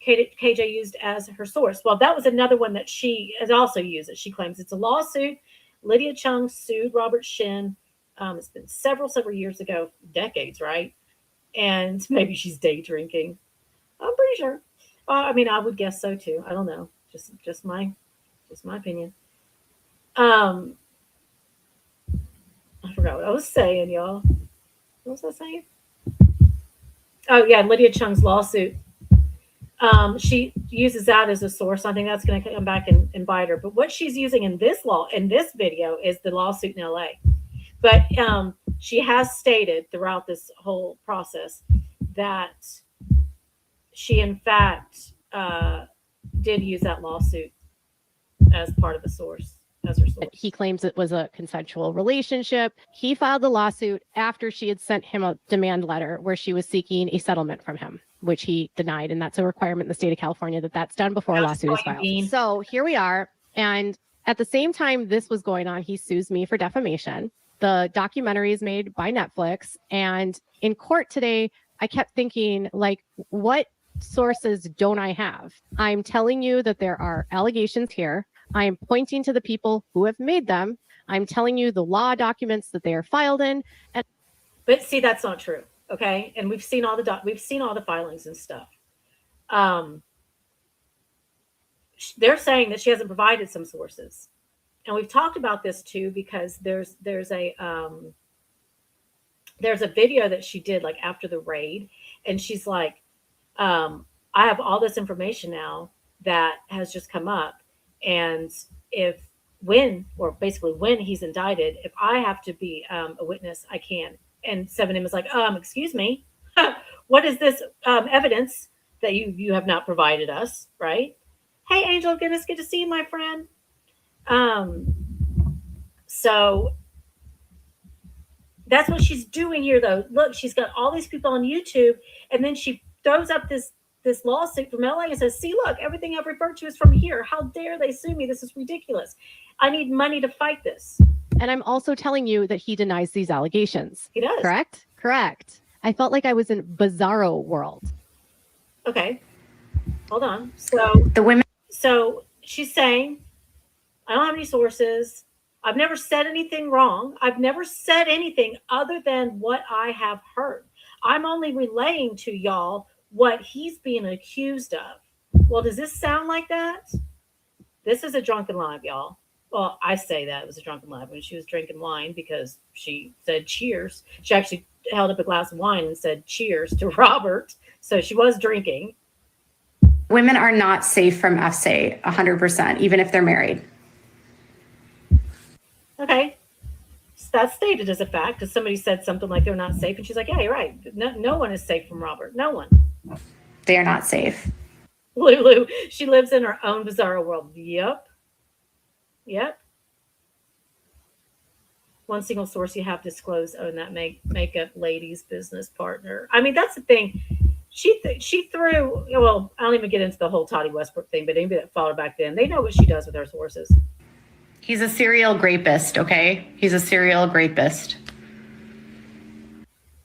KJ used as her source? Well, that was another one that she has also used it. She claims it's a lawsuit. Lydia Chung sued Robert Shin. It's been several years ago, decades, right? And maybe she's day drinking. I'm pretty sure. I mean, I would guess so too. I don't know. Just my opinion. I forgot what I was saying, y'all. What was I saying? Oh yeah, Lydia Chung's lawsuit. She uses that as a source. I think that's going to come back and bite her. But what she's using in this video is the lawsuit in LA. But she has stated throughout this whole process that she, in fact, did use that lawsuit as part of the source. As her source. He claims it was a consensual relationship. He filed the lawsuit after she had sent him a demand letter where she was seeking a settlement from him, which he denied. And that's a requirement in the state of California that's done before a lawsuit is filed. So here we are. And at the same time this was going on, he sues me for defamation. The documentary is made by Netflix. And in court today, I kept thinking, like, what sources don't I have? I'm telling you that there are allegations here. I am pointing to the people who have made them. I'm telling you the law documents that they are filed in. But see, that's not true. Okay. And we've seen all the filings and stuff. They're saying that she hasn't provided some sources. And we've talked about this too, because there's a video that she did like after the raid. And she's like, I have all this information now that has just come up. And when he's indicted, if I have to be a witness, I can. And 7M is like, excuse me, what is this evidence that you have not provided us, right? Hey, Angel, good to see you, my friend. So that's what she's doing here, though. Look, she's got all these people on YouTube, and then she throws up this lawsuit from LA and says, see, look, everything I've referred to is from here. How dare they sue me? This is ridiculous. I need money to fight this. And I'm also telling you that he denies these allegations. He does. Correct? Correct. I felt like I was in bizarro world. Okay. Hold on. So The women. so she's saying, I don't have any sources. I've never said anything wrong. I've never said anything other than what I have heard. I'm only relaying to y'all what he's being accused of. Well, does this sound like that? This is a drunken live, y'all. Well, I say that it was a drunken live when she was drinking wine because she said cheers. She actually held up a glass of wine and said cheers to Robert. So she was drinking. Women are not safe from FSA 100%, even if they're married. Okay. So that's stated as a fact because somebody said something like they're not safe. And she's like, yeah, you're right. No one is safe from Robert. No one. They are not safe. Lulu, she lives in her own bizarre world. Yep. Yep. One single source you have disclosed, oh, and that makeup lady's business partner. I mean, that's the thing. She threw. Well, I don't even get into the whole Toddy Westbrook thing, but anybody that followed back then, they know what she does with her sources. He's a serial rapist, okay? He's a serial rapist.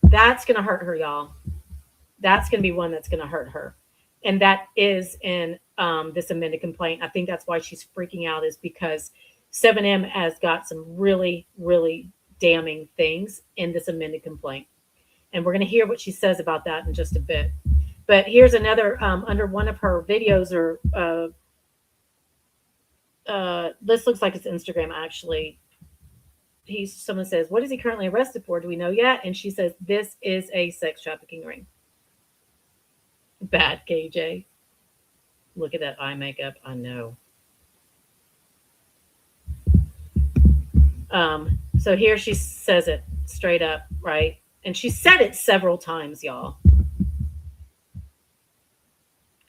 That's gonna hurt her, y'all. That's gonna be one that's gonna hurt her, and that is in this amended complaint. I think that's why she's freaking out, is because 7M has got some really, really damning things in this amended complaint. And we're going to hear what she says about that in just a bit. But here's another under one of her videos, or this looks like it's Instagram actually. Someone says, "What is he currently arrested for? Do we know yet?" And she says, "This is a sex trafficking ring." Bad KJ. Look at that eye makeup. I know. So here she says it straight up, right? And she said it several times, y'all.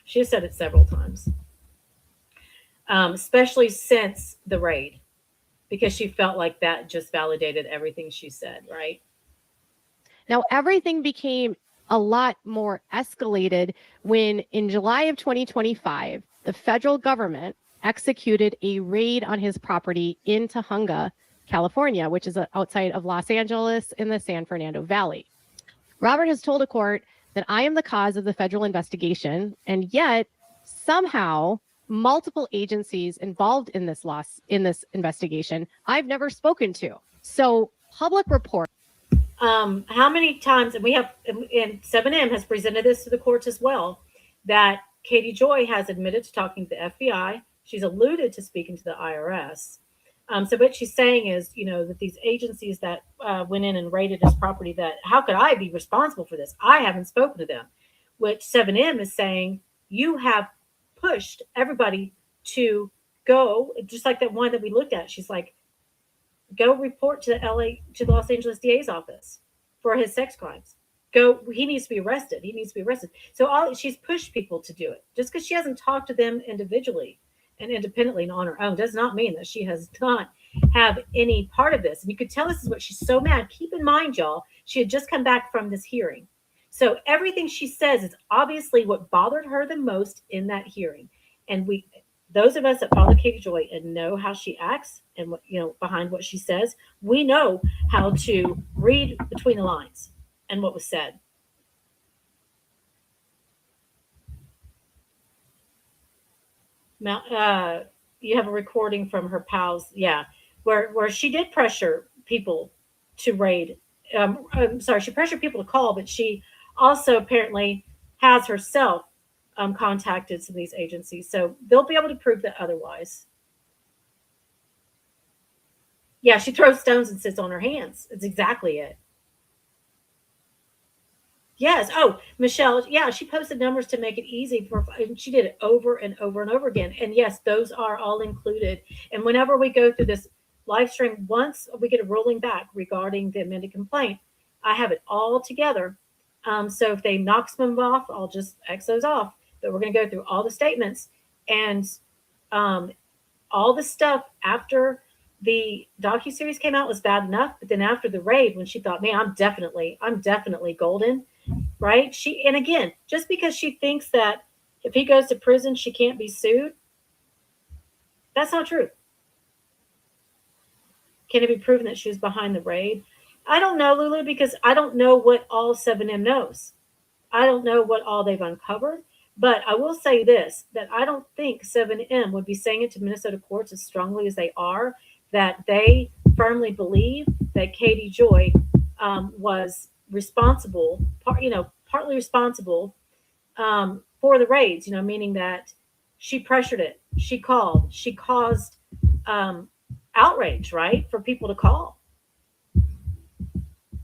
She said it several times, especially since the raid, because she felt like that just validated everything she said, right? Now, everything became a lot more escalated when, in July of 2025, the federal government executed a raid on his property in Tujunga, California, which is outside of Los Angeles in the San Fernando Valley. Robert has told a court that I am the cause of the federal investigation, and yet somehow multiple agencies involved in this investigation I've never spoken to. So public report. How many times, and we have, and 7M has presented this to the courts as well, that Katie Joy has admitted to talking to the FBI. She's alluded to speaking to the IRS. So what she's saying is, that these agencies that went in and raided his property, that how could I be responsible for this? I haven't spoken to them. Which 7M is saying, you have pushed everybody to go, just like that one that we looked at. She's like, go report to the Los Angeles DA's office for his sex crimes. He needs to be arrested. He needs to be arrested. So she's pushed people to do it. Just because she hasn't talked to them individually and independently and on her own does not mean that she has not have any part of this. And you could tell this is what she's so mad. Keep in mind, y'all, she had just come back from this hearing. So everything she says is obviously what bothered her the most in that hearing. And those of us that follow Katie Joy and know how she acts and what, behind what she says, we know how to read between the lines and what was said. Now, you have a recording from her pals, yeah, where she did pressure people to raid. I'm sorry, she pressured people to call, but she also apparently has herself contacted some of these agencies. So they'll be able to prove that otherwise. Yeah, she throws stones and sits on her hands. It's exactly it. Yes. Oh, Michelle. Yeah, she posted numbers to make it easy and she did it over and over and over again. And yes, those are all included. And whenever we go through this live stream, once we get a ruling back regarding the amended complaint, I have it all together. So if they knock some off, I'll just X those off. But we're going to go through all the statements and all the stuff after the docuseries came out was bad enough. But then after the raid, when she thought, man, I'm definitely golden, right? And again, just because she thinks that if he goes to prison, she can't be sued, that's not true. Can it be proven that she was behind the raid? I don't know, Lulu, because I don't know what all 7M knows. I don't know what all they've uncovered. But I will say this, that I don't think 7M would be saying it to Minnesota courts as strongly as they are, that they firmly believe that Katie Joy was responsible, partly responsible for the raids, meaning that she pressured it, she called, she caused um, outrage, right, for people to call.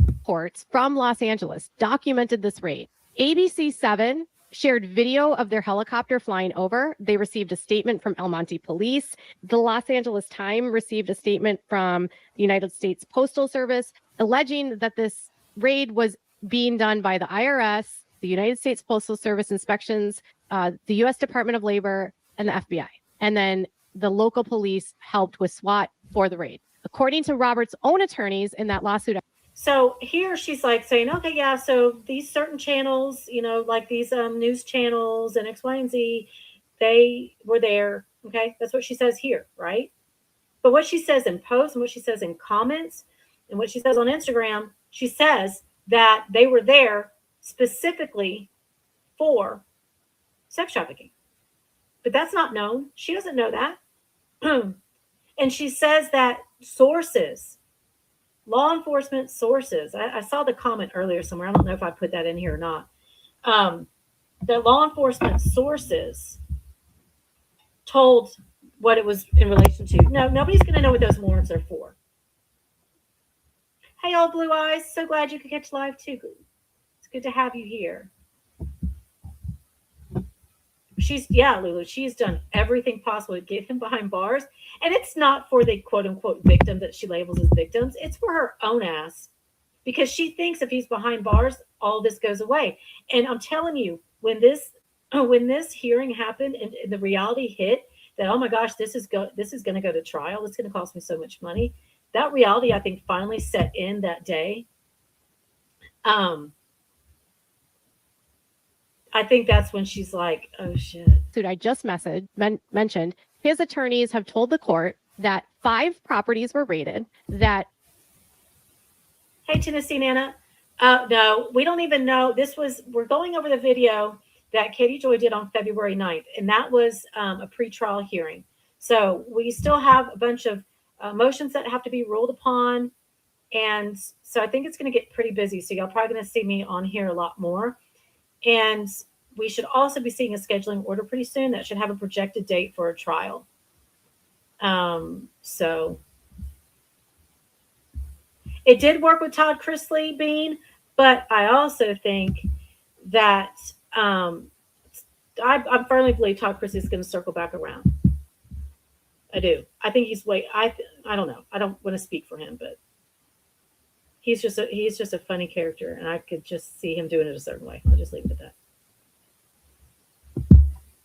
Reports from Los Angeles documented this raid. ABC7 shared video of their helicopter flying over. They received a statement from El Monte Police. The Los Angeles Times received a statement from the United States Postal Service alleging that this raid was being done by the IRS, the United States Postal Service inspections, the U.S. Department of Labor, and the FBI. And then the local police helped with SWAT for the raid. According to Robert's own attorneys in that lawsuit. So here she's like saying, okay, yeah, so these certain channels, like these news channels and X, Y, and Z, they were there. Okay, that's what she says here, right? But what she says in posts and what she says in comments and what she says on Instagram, she says that they were there specifically for sex trafficking. But that's not known. She doesn't know that. And she says that sources, law enforcement sources, I saw the comment earlier somewhere. I don't know if I put that in here or not. The law enforcement sources told what it was in relation to. No, nobody's going to know what those warrants are for. Hey, old blue eyes. So glad you could catch live too. It's good to have you here. Lulu, she's done everything possible to get him behind bars. And it's not for the quote unquote victim that she labels as victims. It's for her own ass, because she thinks if he's behind bars, all this goes away. And I'm telling you, when this hearing happened and the reality hit that, oh my gosh, this is going to go to trial. It's going to cost me so much money. That reality, I think, finally set in that day. I think that's when she's like, oh shit. I just mentioned, his attorneys have told the court that 5 properties were raided, that. Hey, Tennessee Nana. No, we don't even know. We're going over the video that Katie Joy did on February 9th, and that was a pretrial hearing. So we still have a bunch of motions that have to be ruled upon. And so I think it's going to get pretty busy. So y'all probably going to see me on here a lot more. And we should also be seeing a scheduling order pretty soon that should have a projected date for a trial. So it did work with Todd Chrisley Bean, but I also think that I firmly believe Todd Chrisley is going to circle back around. I do. I think I don't know. I don't want to speak for him, but he's just a funny character, and I could just see him doing it a certain way. I'll just leave it at that.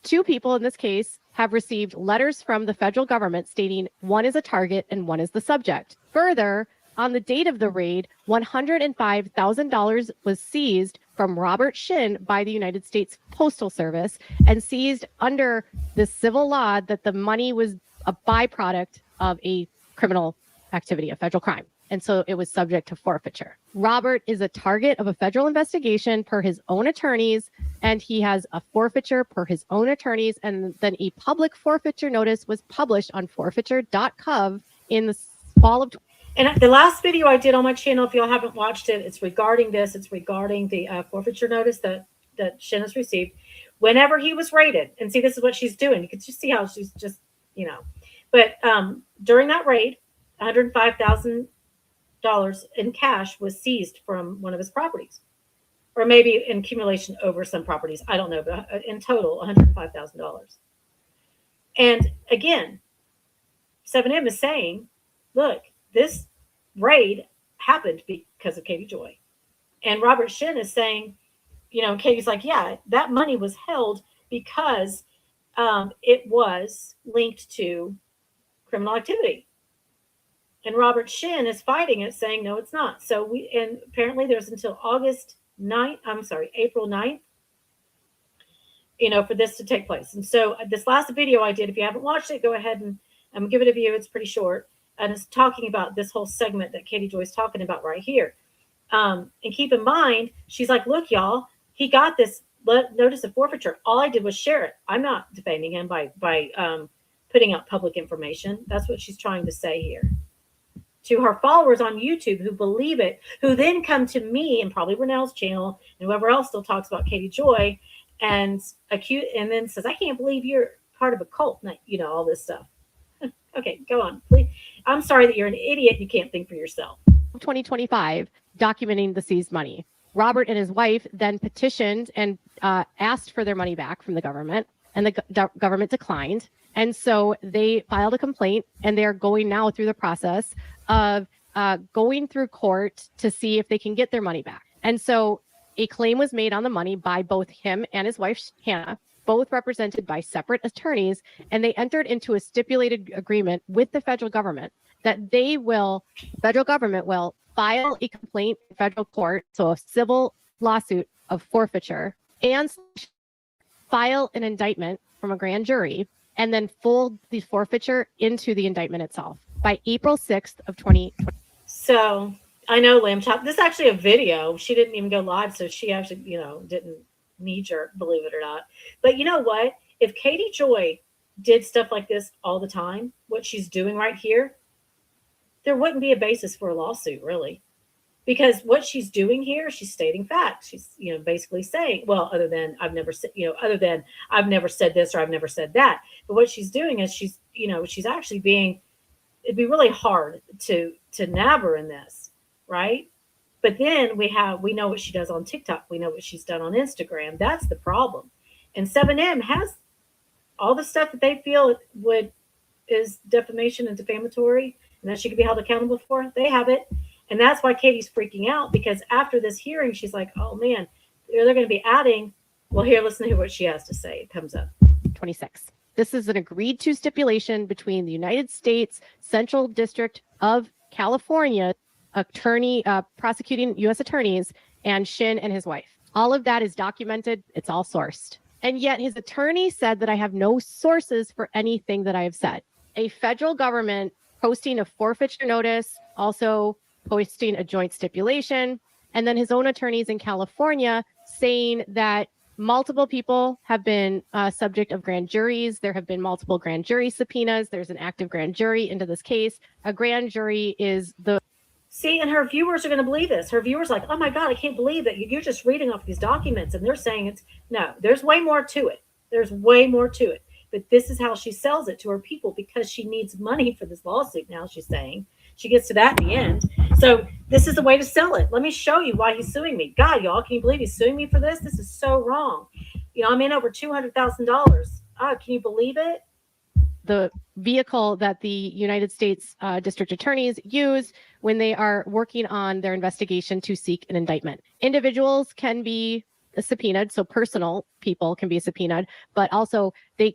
2 people in this case have received letters from the federal government stating one is a target and one is the subject. Further, on the date of the raid, $105,000 was seized from Robert Shin by the United States Postal Service and seized under the civil law that the money was a byproduct of a criminal activity, a federal crime. And so it was subject to forfeiture. Robert is a target of a federal investigation per his own attorneys, and he has a forfeiture per his own attorneys. And then a public forfeiture notice was published on forfeiture.gov in the fall of. And the last video I did on my channel, if y'all haven't watched it, it's regarding this. It's regarding the forfeiture notice that Shin has received whenever he was raided. And see, this is what she's doing. You can just see how she's just, But during that raid, $105,000 in cash was seized from one of his properties, or maybe in accumulation over some properties. I don't know, but in total, $105,000. And again, 7M is saying, look, this raid happened because of Katie Joy. And Robert Shin is saying, Katie's like, yeah, that money was held because it was linked to criminal activity. And Robert Shin is fighting it, saying, no, it's not. So and apparently there's until April 9th, for this to take place. And so this last video I did, if you haven't watched it, go ahead and give it a view. It's pretty short. and it's talking about this whole segment that Katie Joy's talking about right here. And keep in mind, she's like, look, y'all, he got this notice of forfeiture. All I did was share it. I'm not defaming him by putting out public information. That's what she's trying to say here. To her followers on YouTube who believe it, who then come to me and probably Renell's channel and whoever else still talks about Katie Joy and accuse and then says, I can't believe you're part of a cult, all this stuff. Okay, go on, please. I'm sorry that you're an idiot. You can't think for yourself. 2025, documenting the seized money. Robert and his wife then petitioned and asked for their money back from the government, and the government declined. And so they filed a complaint, and they're going now through the process of going through court to see if they can get their money back. And so a claim was made on the money by both him and his wife, Hannah, both represented by separate attorneys, and they entered into a stipulated agreement with the federal government that federal government will file a complaint in federal court, so a civil lawsuit of forfeiture, and file an indictment from a grand jury, and then fold the forfeiture into the indictment itself by April 6th of 2020. So I know Lamb Chop, this is actually a video. She didn't even go live, so she actually, didn't knee-jerk, believe it or not. But you know what? If Katie Joy did stuff like this all the time, what she's doing right here, there wouldn't be a basis for a lawsuit, really. Because what she's doing here, she's stating facts. She's, basically saying, well, other than I've never said this or I've never said that. But what she's doing is she's actually it'd be really hard to nab her in this, right? But then we know what she does on TikTok. We know what she's done on Instagram. That's the problem. And 7M has all the stuff that they feel is defamation and defamatory and that she could be held accountable for. They have it. And that's why Katie's freaking out, because after this hearing, she's like, oh man, they're going to be adding. Well, here, listen to what she has to say. It comes up. 26. This is an agreed to stipulation between the United States Central District of California attorney, prosecuting U.S. attorneys, and Shin and his wife. All of that is documented. It's all sourced. And yet his attorney said that I have no sources for anything that I have said. A federal government posting a forfeiture notice, also posting a joint stipulation, and then his own attorneys in California saying that multiple people have been subject of grand juries. There have been multiple grand jury subpoenas. There's an active grand jury into this case. A grand jury is the... See, and her viewers are going to believe this. Her viewers are like, oh my God, I can't believe that you're just reading off these documents. And they're saying no, there's way more to it. There's way more to it. But this is how she sells it to her people because she needs money for this lawsuit now, she's saying. She gets to that in the end. So this is the way to sell it. Let me show you why he's suing me. God, y'all, can you believe he's suing me for this? This is so wrong. I'm in over $200,000. Can you believe it? The vehicle that the United States district attorneys use when they are working on their investigation to seek an indictment. Individuals can be subpoenaed, so personal people can be subpoenaed, but also the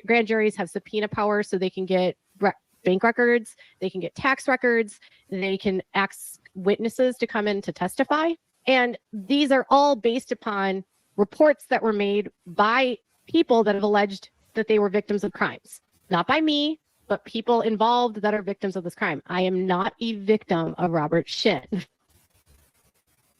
grand juries have subpoena power, so they can get bank records, they can get tax records, they can ask witnesses to come in to testify. And these are all based upon reports that were made by people that have alleged that they were victims of crimes. Not by me, but people involved that are victims of this crime. I am not a victim of Robert Shin.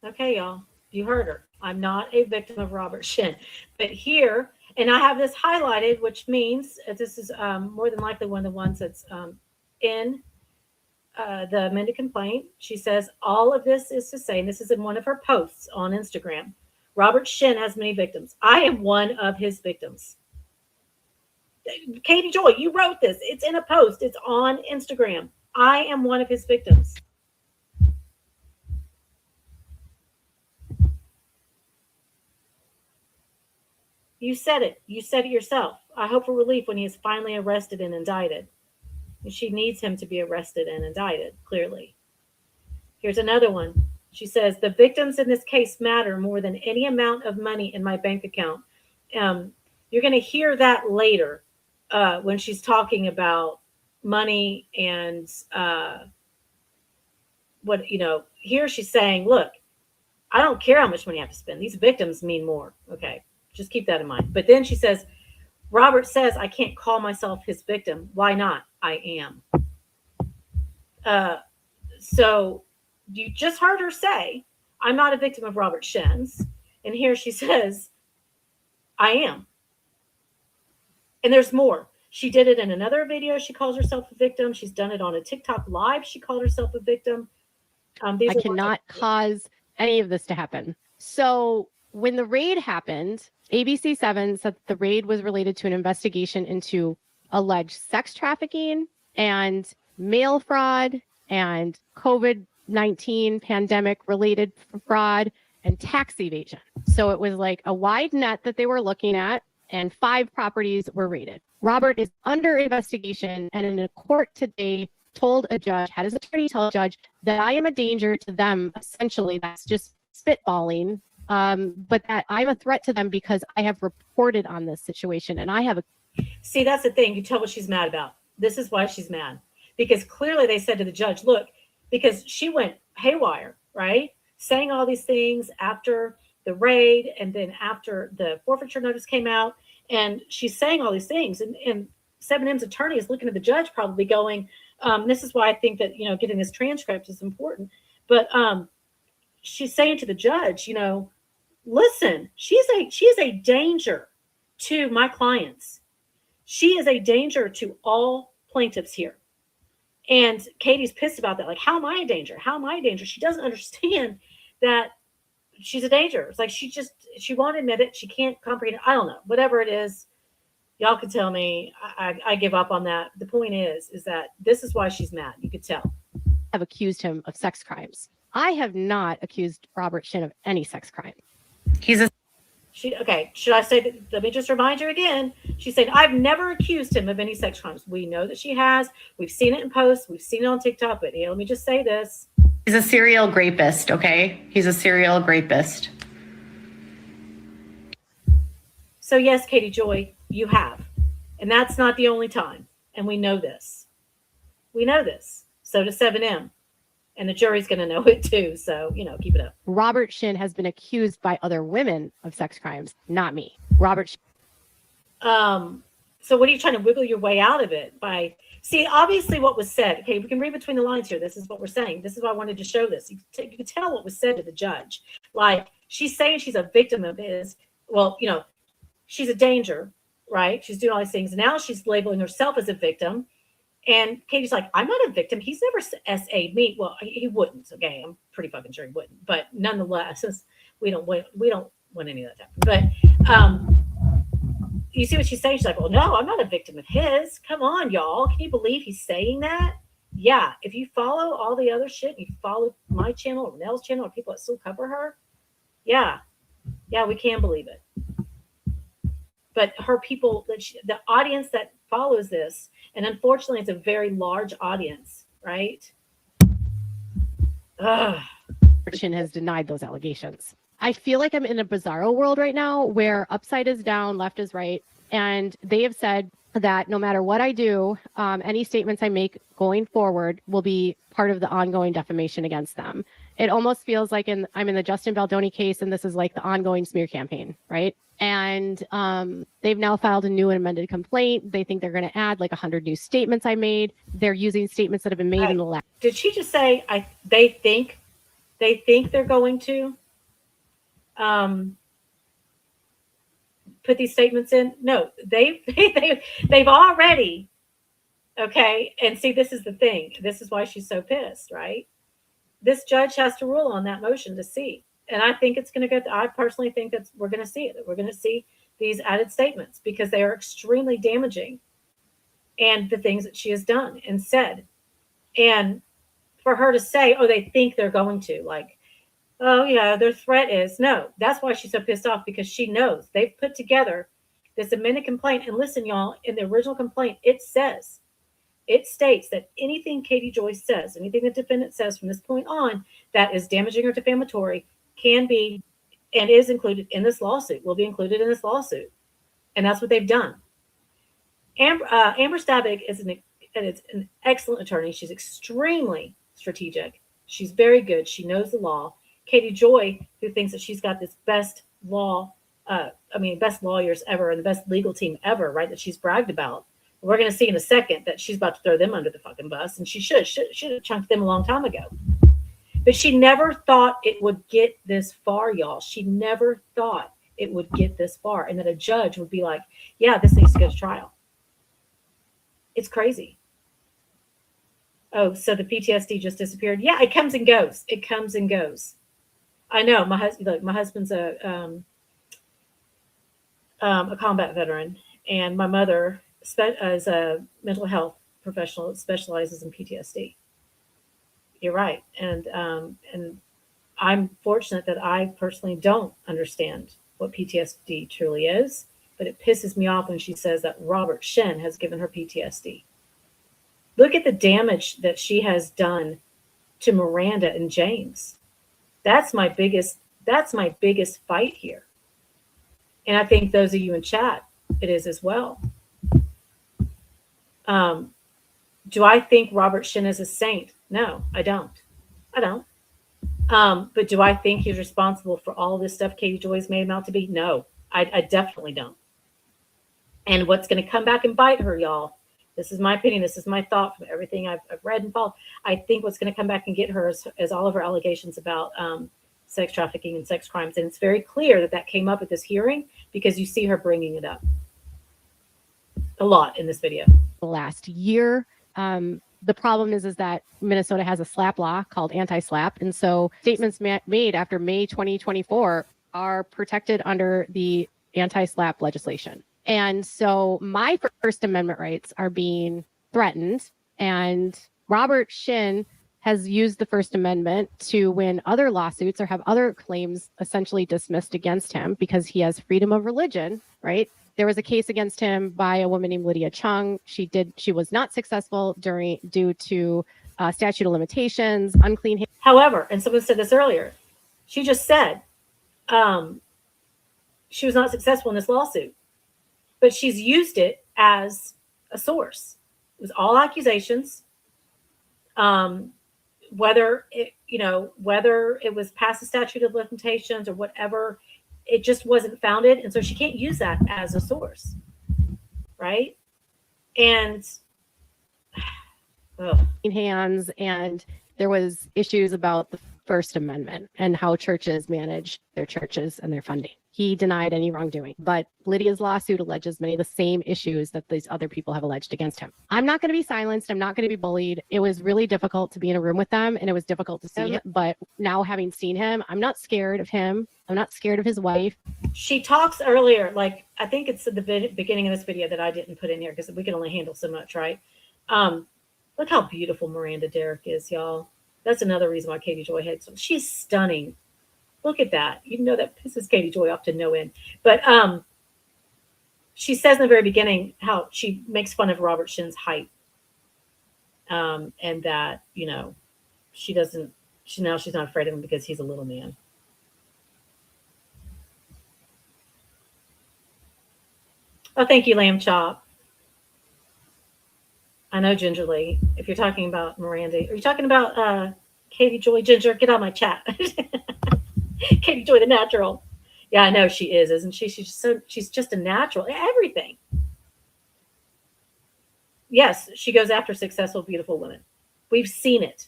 Okay, y'all, you heard her. I'm not a victim of Robert Shin. But here, and I have this highlighted, which means this is more than likely one of the ones that's in the amended complaint. She says, all of this is to say, and this is in one of her posts on Instagram, Robert Shin has many victims. I am one of his victims. Katie Joy, you wrote this. It's in a post. It's on Instagram. I am one of his victims. You said it. You said it yourself. I hope for relief when he is finally arrested and indicted. She needs him to be arrested and indicted, clearly. Here's another one. She says, the victims in this case matter more than any amount of money in my bank account. You're going to hear that later when she's talking about money and here she's saying, look, I don't care how much money I have to spend. These victims mean more. Okay, just keep that in mind. But then she says, Robert says I can't call myself his victim. Why not? I am. So you just heard her say, I'm not a victim of Robert Shen's. And here she says, I am. And there's more. She did it in another video. She calls herself a victim. She's done it on a TikTok live. She called herself a victim. I cannot cause any of this to happen. So when the raid happened, ABC7 said the raid was related to an investigation into alleged sex trafficking and mail fraud and COVID-19 pandemic related fraud and tax evasion. So it was like a wide net that they were looking at, and 5 properties were raided. Robert is under investigation, and in a court today told a judge, had his attorney tell a judge, that I am a danger to them. Essentially, that's just spitballing, but that I'm a threat to them because I have reported on this situation, and I have a... See, that's the thing. You tell what she's mad about. This is why she's mad. Because clearly they said to the judge, look, because she went haywire, right? Saying all these things after the raid and then after the forfeiture notice came out. And she's saying all these things. And 7M's attorney is looking at the judge probably going, this is why I think that, getting this transcript is important. But she's saying to the judge, listen, she is a danger to my clients. She is a danger to all plaintiffs here. And Katie's pissed about that. Like, how am I a danger? How am I a danger? She doesn't understand that she's a danger. It's like she won't admit it. She can't comprehend it. I don't know. Whatever it is, y'all can tell me. I give up on that. The point is that this is why she's mad. You could tell. Have accused him of sex crimes. I have not accused Robert Shin of any sex crime. Okay, should I say that? Let me just remind you again. She's saying, I've never accused him of any sex crimes. We know that she has. We've seen it in posts. We've seen it on TikTok. But let me just say this. He's a serial rapist, okay? He's a serial rapist. So yes, Katie Joy, you have. And that's not the only time. And we know this. We know this. So does 7M. And the jury's going to know it too. So, keep it up. Robert Shin has been accused by other women of sex crimes, not me. Robert Shin. So what are you trying to wiggle your way out of it by? See, obviously what was said. Okay, we can read between the lines here. This is what we're saying. This is why I wanted to show this. You can tell what was said to the judge. Like, she's saying she's a victim of his. Well, she's a danger, right? She's doing all these things. Now she's labeling herself as a victim. And Katie's like, I'm not a victim. He's never SA'd me. Well, he wouldn't. Okay, I'm pretty fucking sure he wouldn't. But nonetheless, we don't want any of that to happen. But you see what she's saying? She's like, well, no, I'm not a victim of his. Come on, y'all. Can you believe he's saying that? Yeah. If you follow all the other shit, you follow my channel or Nell's channel or people that still cover her. Yeah, we can believe it. But her people, the audience that follows this, and unfortunately, it's a very large audience, right? Shin has denied those allegations. I feel like I'm in a bizarro world right now where upside is down, left is right. And they have said that no matter what I do, any statements I make going forward will be part of the ongoing defamation against them. It almost feels like I'm in the Justin Baldoni case, and this is like the ongoing smear campaign, right? And they've now filed a new and amended complaint. They think they're going to add like 100 new statements I made. They're using statements that have been made in the last. Did she just say they think they're going to put these statements in? No, they've already. Okay, and see, this is the thing. This is why she's so pissed, right? This judge has to rule on that motion to see. And I think it's going to go. I personally think that we're going to see it. That we're going to see these added statements because they are extremely damaging, and the things that she has done and said, and for her to say, "Oh, they think they're going to," like, "Oh yeah, their threat is no." That's why she's so pissed off because she knows they've put together this amended complaint. And listen, y'all, in the original complaint, it states that anything Katie Joyce says, anything the defendant says from this point on that is damaging or defamatory can be and is included in this lawsuit, will be included in this lawsuit. And that's what they've done. Amber Stavik is an excellent attorney. She's extremely strategic. She's very good. She knows the law. Katie Joy, who thinks that she's got this best lawyers ever and the best legal team ever, right, that she's bragged about. We're going to see in a second that she's about to throw them under the fucking bus, and she should have chunked them a long time ago. But she never thought it would get this far, y'all. She never thought it would get this far, and that a judge would be like, yeah, this needs to go to trial. It's crazy. Oh, so the PTSD just disappeared. Yeah, it comes and goes. It comes and goes. I know my husband's a combat veteran, and my mother is a mental health professional that specializes in PTSD. You're right, and I'm fortunate that I personally don't understand what PTSD truly is, but it pisses me off when she says that Robert Shin has given her PTSD. Look at the damage that she has done to Miranda and James. That's my biggest fight here. And I think those of you in chat, it is as well. Do I think Robert Shin is a saint? No, I don't. But do I think he's responsible for all this stuff Katie Joy's made him out to be? No, I definitely don't. And what's going to come back and bite her, y'all, this is my opinion, this is my thought from everything I've read and followed. I think what's going to come back and get her is all of her allegations about sex trafficking and sex crimes. And it's very clear that came up at this hearing because you see her bringing it up a lot in this video. Last year, the problem is that Minnesota has a SLAPP law called anti-SLAPP. And so statements made after May 2024 are protected under the anti-SLAPP legislation. And so my First Amendment rights are being threatened. And Robert Shin has used the First Amendment to win other lawsuits or have other claims essentially dismissed against him because he has freedom of religion, right? There was a case against him by a woman named Lydia Chung. She was not successful due to statute of limitations, unclean hands. However, and someone said this earlier, she just said she was not successful in this lawsuit, but she's used it as a source. It was all accusations. Whether it was past the statute of limitations or whatever, it just wasn't founded, and so she can't use that as a source, right? And hands, and there was issues about the First Amendment and how churches manage their churches and their funding. He denied any wrongdoing, but Lydia's lawsuit alleges many of the same issues that these other people have alleged against him. I'm not going to be silenced. I'm not going to be bullied. It was really difficult to be in a room with them, and it was difficult to see him. But now, having seen him, I'm not scared of him. I'm not scared of his wife. She talks earlier, like I think it's at the beginning of this video that I didn't put in here because we can only handle so much, right? Look how beautiful Miranda Derrick is, y'all. That's another reason why Katie Joy hates her. She's stunning. Look at that. You know that pisses Katie Joy off to no end. But she says in the very beginning how she makes fun of Robert Shin's height. And that, she's not afraid of him because he's a little man. Oh, thank you, Lamb Chop. I know, Gingerly. If you're talking about Miranda, are you talking about Katie Joy? Ginger, get on my chat. Katie Joy, the natural. Yeah, I know she is, isn't she? She's just a natural. Everything. Yes, she goes after successful, beautiful women. We've seen it.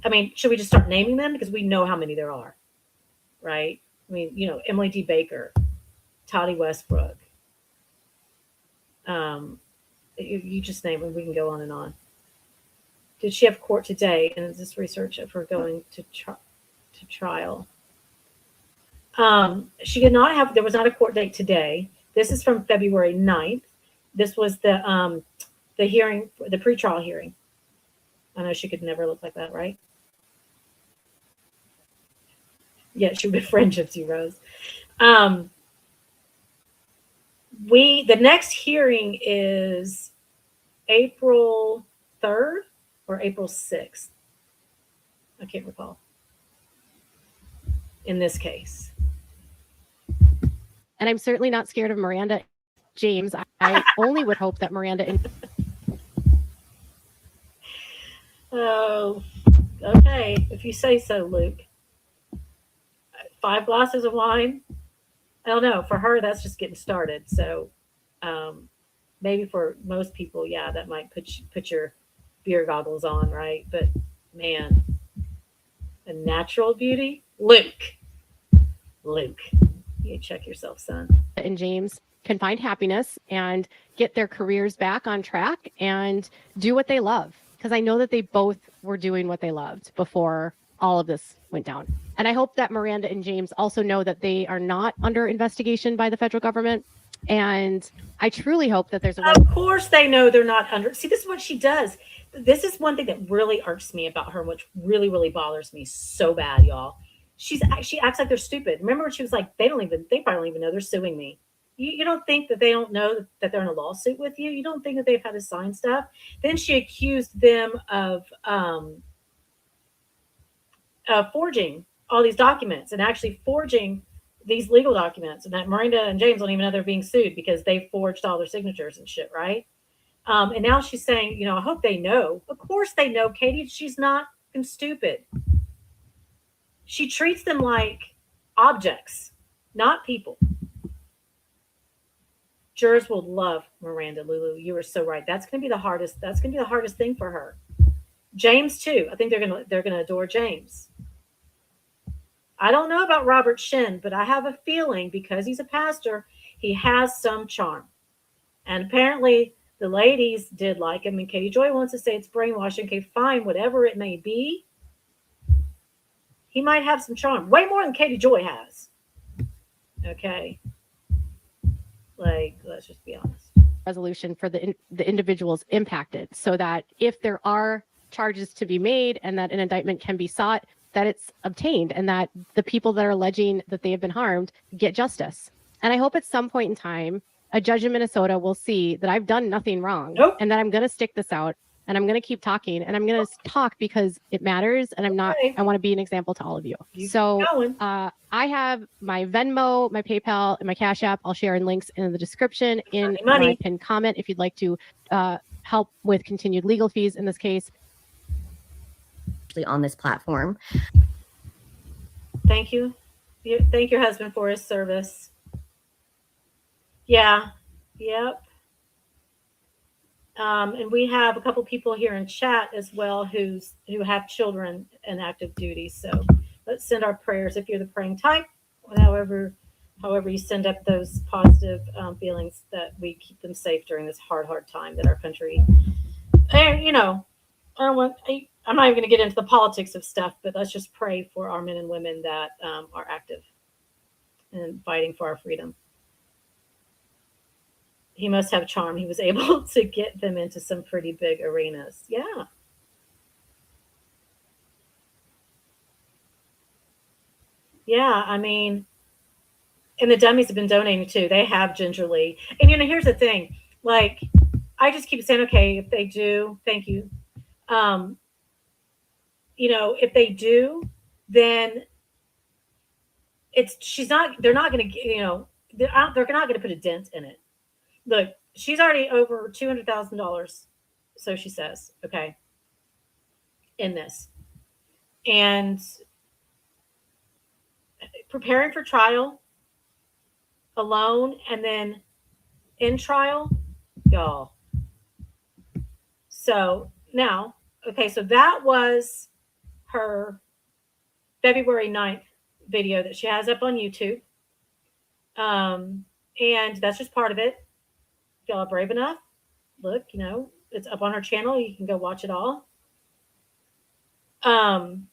I mean, should we just start naming them because we know how many there are, right? I mean, Emily D. Baker, Toddy Westbrook. You just name them. We can go on and on. Did she have court today? And is this research of her going to trial? She did not have. There was not a court date today. This is from February 9th. This was the hearing, the pretrial hearing. I know she could never look like that, right? Yeah, she would befriend Gypsy Rose. The next hearing is April 3rd or April 6th. I can't recall. In this case. And I'm certainly not scared of Miranda James. I only would hope that Miranda. Oh, okay. If you say so, Luke. 5 glasses of wine. I don't know. For her, that's just getting started. So maybe for most people, yeah, that might put your beer goggles on, right? But man, a natural beauty, Luke, you check yourself, son. And James can find happiness and get their careers back on track and do what they love. Because I know that they both were doing what they loved before all of this went down. And I hope that Miranda and James also know that they are not under investigation by the federal government. And I truly hope that there's a Of course they know they're not under. See, this is what she does. This is one thing that really irks me about her, which really, really bothers me so bad, y'all. She acts like they're stupid. Remember when she was like, they probably don't even know they're suing me. You don't think that they don't know that they're in a lawsuit with you? You don't think that they've had to sign stuff? Then she accused them of forging all these documents and actually forging these legal documents, and that Miranda and James don't even know they're being sued because they forged all their signatures and shit, right? And now she's saying, I hope they know. Of course they know, Katie. She's not stupid. She treats them like objects, not people. Jurors will love Miranda, Lulu. You are so right. That's going to be the hardest. That's going to be the hardest thing for her. James too. I think they're going to adore James. I don't know about Robert Shin, but I have a feeling because he's a pastor, he has some charm. And apparently the ladies did like him. And Katie Joy wants to say it's brainwashing. Okay, fine, whatever it may be. He might have some charm. Way more than Katie Joy has. Okay. Like, let's just be honest. resolution for the individuals impacted so that if there are charges to be made and that an indictment can be sought, that it's obtained and that the people that are alleging that they have been harmed get justice. And I hope at some point in time, a judge in Minnesota will see that I've done nothing wrong and that I'm going to stick this out and I'm going to keep talking and I'm going to talk because it matters. And I want to be an example to all of you. I have my Venmo, my PayPal, and my Cash App. I'll share in links in the description in my pinned comment if you'd like to help with continued legal fees in this case. On this platform. Thank you. Thank your husband for his service. Yeah. Yep. And we have a couple people here in chat as well who have children in active duty. So let's send our prayers if you're the praying type, however you send up those positive feelings that we keep them safe during this hard time that our country. And I'm not even going to get into the politics of stuff, but let's just pray for our men and women that are active and fighting for our freedom. He must have charm. He was able to get them into some pretty big arenas. Yeah. Yeah, I mean, and the dummies have been donating too. They have gingerly. And here's the thing. Like, I just keep saying, okay, if they do, thank you. If they do, then they're not going to, they're not going to put a dent in it. Look, she's already over $200,000. So she says, okay, in this. And preparing for trial alone and then in trial, y'all. So now, okay, so that was her February 9th video that she has up on YouTube. And that's just part of it. If y'all are brave enough, look, it's up on her channel. You can go watch it all. You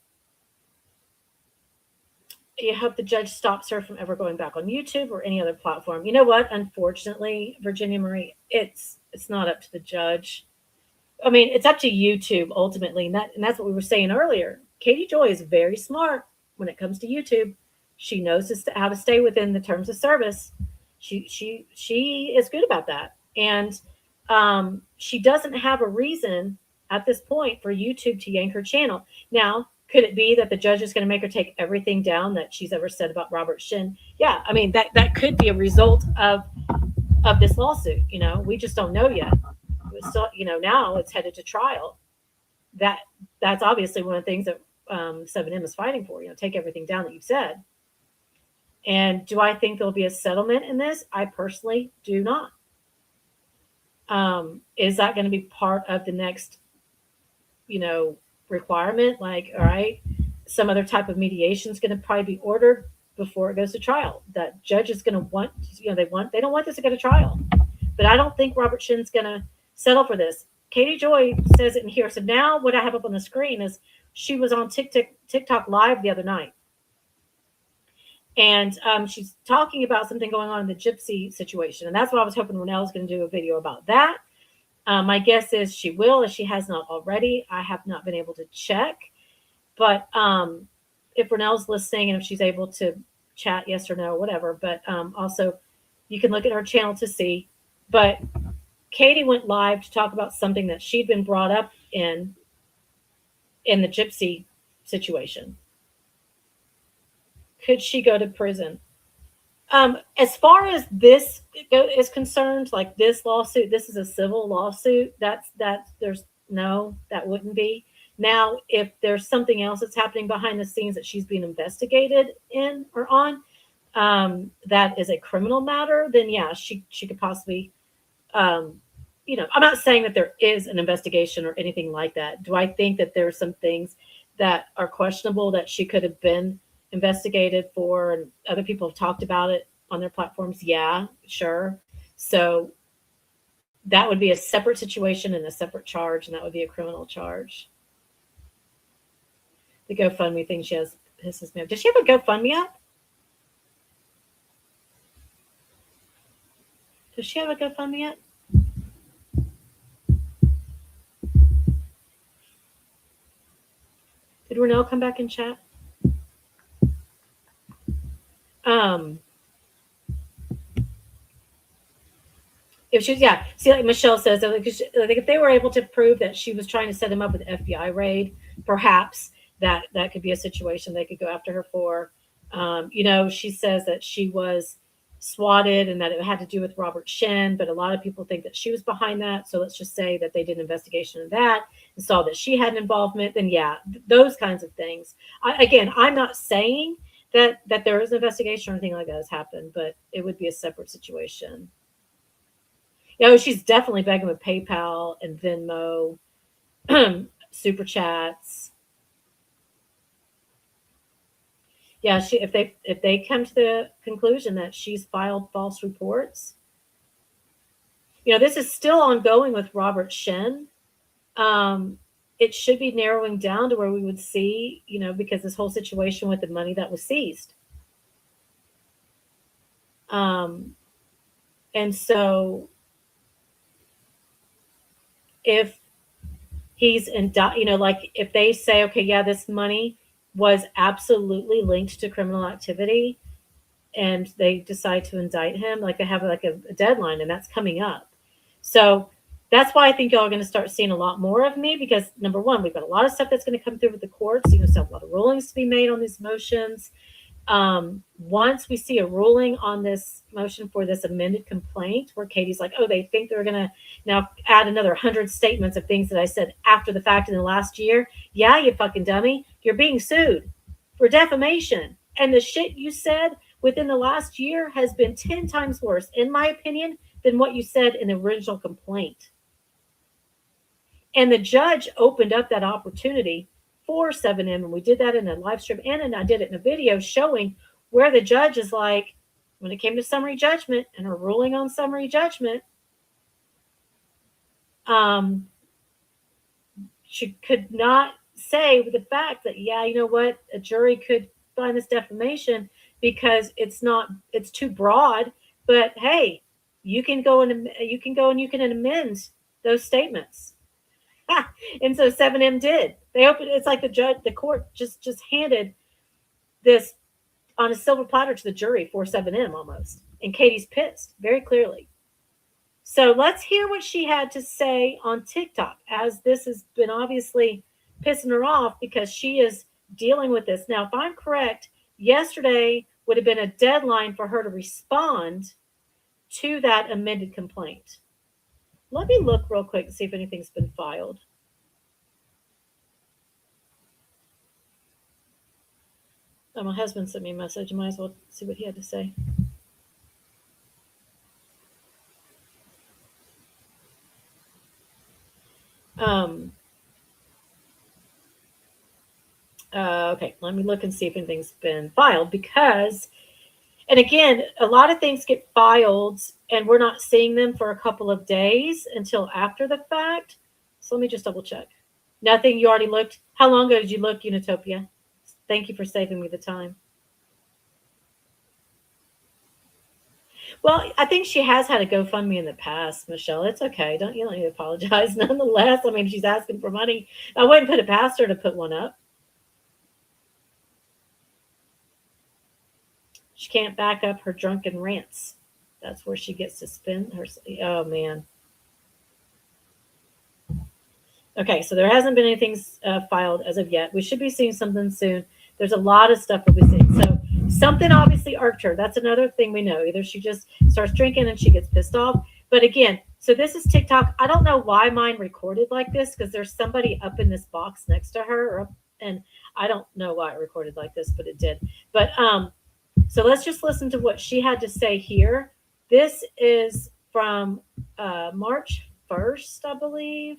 hope the judge stops her from ever going back on YouTube or any other platform. You know what? Unfortunately, Virginia Marie, it's not up to the judge. I mean, it's up to YouTube ultimately, and that's what we were saying earlier. Katie Joy is very smart when it comes to YouTube. She knows how to stay within the terms of service. She is good about that, and she doesn't have a reason at this point for YouTube to yank her channel. Now, could it be that the judge is going to make her take everything down that she's ever said about Robert Shin? Yeah, I mean that could be a result of this lawsuit. We just don't know yet. So now it's headed to trial. That's obviously one of the things that 7M is fighting for. Take everything down that you've said. And do I think there'll be a settlement in this? I personally do not. Is that going to be part of the next, requirement? Like, all right, some other type of mediation is going to probably be ordered before it goes to trial. That judge is going to want, they don't want this to go to trial. But I don't think Robert Shin's going to settle for this. Katie Joy says it in here. So now what I have up on the screen is she was on TikTok live the other night. And she's talking about something going on in the gypsy situation. And that's what I was hoping Renelle was going to do a video about that. My guess is she will, if she has not already. I have not been able to check. But if Renelle's listening and if she's able to chat yes or no, whatever. But also, you can look at her channel to see. But Katie went live to talk about something that she'd been brought up in the gypsy situation. Could she go to prison? As far as this is concerned, like this lawsuit, this is a civil lawsuit. That wouldn't be. Now, if there's something else that's happening behind the scenes that she's being investigated in or on, that is a criminal matter, then yeah, she could possibly, I'm not saying that there is an investigation or anything like that. Do I think that there are some things that are questionable that she could have been investigated for, and other people have talked about it on their platforms? Yeah, sure. So that would be a separate situation and a separate charge, and that would be a criminal charge. The GoFundMe thing she has pisses me off. Does she have a GoFundMe up? Does she have a GoFundMe yet? Did Renelle come back and chat? If she's, yeah, see, like Michelle says, I think if they were able to prove that she was trying to set him up with an FBI raid, perhaps that could be a situation they could go after her for. She says that she was swatted and that it had to do with Robert Shin, but a lot of people think that she was behind that. So let's just say that they did an investigation of that and saw that she had an involvement. Then yeah, those kinds of things. I'm not saying that there is an investigation or anything like that has happened, but it would be a separate situation. She's definitely begging with PayPal and Venmo, super chats. Yeah, if they come to the conclusion that she's filed false reports, this is still ongoing with Robert Shin. It should be narrowing down to where we would see, because this whole situation with the money that was seized. And so if he's like if they say, okay, yeah, this money was absolutely linked to criminal activity, and they decide to indict him, like they have like a deadline, and that's coming up. So that's why I think y'all are going to start seeing a lot more of me, because number one, we've got a lot of stuff that's going to come through with the courts. So a lot of rulings to be made on these motions. Once we see a ruling on this motion for this amended complaint, where Katie's like, oh, they think they're going to now add another 100 statements of things that I said after the fact in the last year. Yeah, you fucking dummy. You're being sued for defamation. And the shit you said within the last year has been 10 times worse, in my opinion, than what you said in the original complaint. And the judge opened up that opportunity for 7M, and we did that in a live stream, and I did it in a video showing where the judge is like, when it came to summary judgment and her ruling on summary judgment, she could not say with the fact that, yeah, you know what, a jury could find this defamation because it's too broad. But hey, you can go and you can amend those statements. And so 7M did. They opened. It's like the court just handed this on a silver platter to the jury for 7M almost. And Katie's pissed very clearly. So let's hear what she had to say on TikTok, as this has been obviously pissing her off because she is dealing with this. Now, if I'm correct, yesterday would have been a deadline for her to respond to that amended complaint. Let me look real quick and see if anything's been filed. Oh, my husband sent me a message. I might as well see what he had to say. Um, okay, let me look and see if anything's been filed because, and again, a lot of things get filed and we're not seeing them for a couple of days until after the fact. So let me just double check. Nothing. You already looked. How long ago did you look, Unitopia? Thank you for saving me the time. Well, I think she has had a GoFundMe in the past, Michelle. It's okay. You don't need to apologize. Nonetheless, I mean, she's asking for money. I wouldn't put it past her to put one up. She can't back up her drunken rants. That's where she gets to spend her. Oh man. Okay, so there hasn't been anything filed as of yet. We should be seeing something soon. There's a lot of stuff we'll be seeing. So something obviously irked her. That's another thing we know. Either she just starts drinking and she gets pissed off. But again, so this is TikTok. I don't know why mine recorded like this because there's somebody up in this box next to her, and I don't know why it recorded like this, but it did. But so let's just listen to what she had to say here. This is from March 1st, I believe.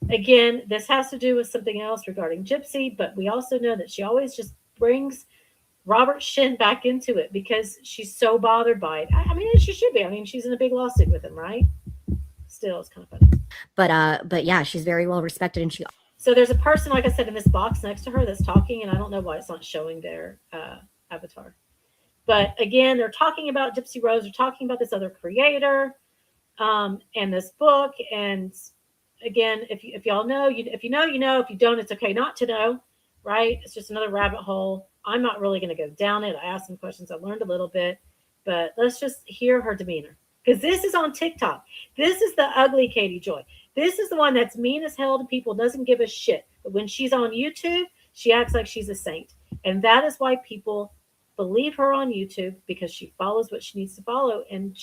Again, this has to do with something else regarding Gypsy, but we also know that she always just brings Robert Shin back into it because she's so bothered by it. I mean, she should be. I mean, she's in a big lawsuit with him, right? Still, it's kind of funny. But yeah, she's very well respected, and she. So there's a person, like I said, in this box next to her that's talking, and I don't know why it's not showing their avatar. But again, they're talking about Gypsy Rose. They're talking about this other creator and this book. And again, if y'all know, if you know, you know. If you don't, it's okay not to know, right? It's just another rabbit hole. I'm not really going to go down it. I asked some questions. I learned a little bit. But let's just hear her demeanor. Because this is on TikTok. This is the ugly Katie Joy. This is the one that's mean as hell to people, doesn't give a shit. But when she's on YouTube, she acts like she's a saint. And that is why people believe her on YouTube, because she follows what she needs to follow. And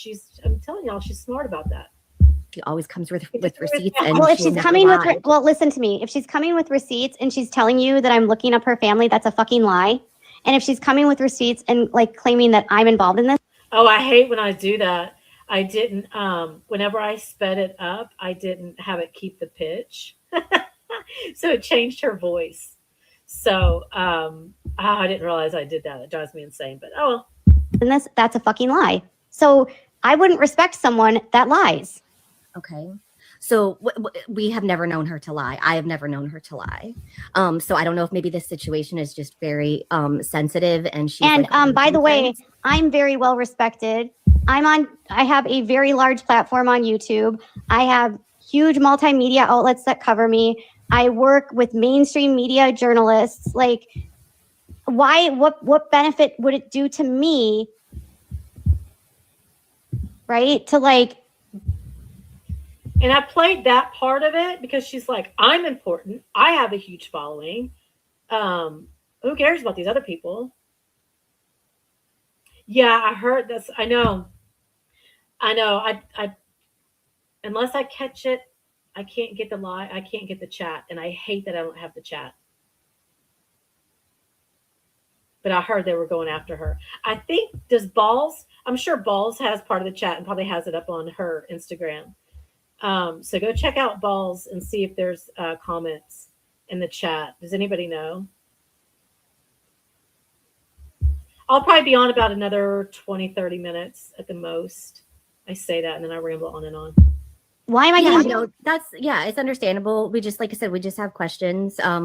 I'm telling y'all, she's smart about that. She always comes with receipts. And well, if she's coming with, well, listen to me. If she's coming with receipts and she's telling you that I'm looking up her family, that's a fucking lie. And if she's coming with receipts and like claiming that I'm involved in this. Oh, I hate when I do that. I didn't, whenever I sped it up, I didn't have it keep the pitch. So it changed her voice. So I didn't realize I did that. It drives me insane, but oh well. That's a fucking lie. So I wouldn't respect someone that lies. Okay. So we have never known her to lie. I have never known her to lie. So I don't know if maybe this situation is just very sensitive and she's and by the way, I'm very well respected. I have a very large platform on YouTube. I have huge multimedia outlets that cover me. I work with mainstream media journalists. Like, what benefit would it do to me, right? To like. And I played that part of it because she's like, I'm important. I have a huge following. Who cares about these other people? Yeah, I heard this. I know. I unless I catch it, I can't get the lie. I can't get the chat. And I hate that I don't have the chat. But I heard they were going after her. I think, I'm sure Balls has part of the chat and probably has it up on her Instagram. So go check out Balls and see if there's comments in the chat. Does anybody know? I'll probably be on about another 20, 30 minutes at the most. I say that and then I ramble on and on. Why am I going to? No, it's understandable. We just, like I said, we just have questions. I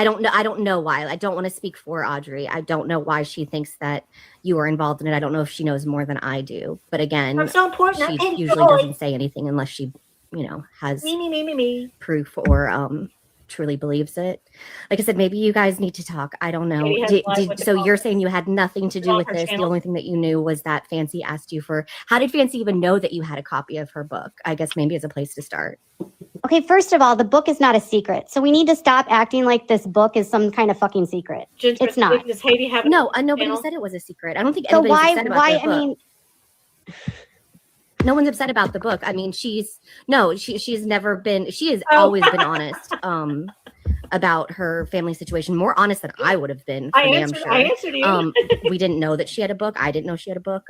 don't know why. I don't want to speak for Audrey. I don't know why she thinks that you are involved in it. I don't know if she knows more than I do. But again, I'm so important. She usually doesn't say anything unless she, has me. proof or truly believes it. Like I said, maybe you guys need to talk. I don't know. So you're saying you had nothing to do with this. The only thing that you knew was that Fancy asked you for. How did Fancy even know that you had a copy of her book? I guess maybe as a place to start. Okay, first of all, the book is not a secret. So we need to stop acting like this book is some kind of fucking secret. It's not. Does Haiti have nobody said it was a secret. I don't think anybody's upset about the book. No one's upset about the book. I mean, she's never been, she has always been honest about her family situation, more honest than I would have been. I answered you. We didn't know that she had a book. I didn't know she had a book.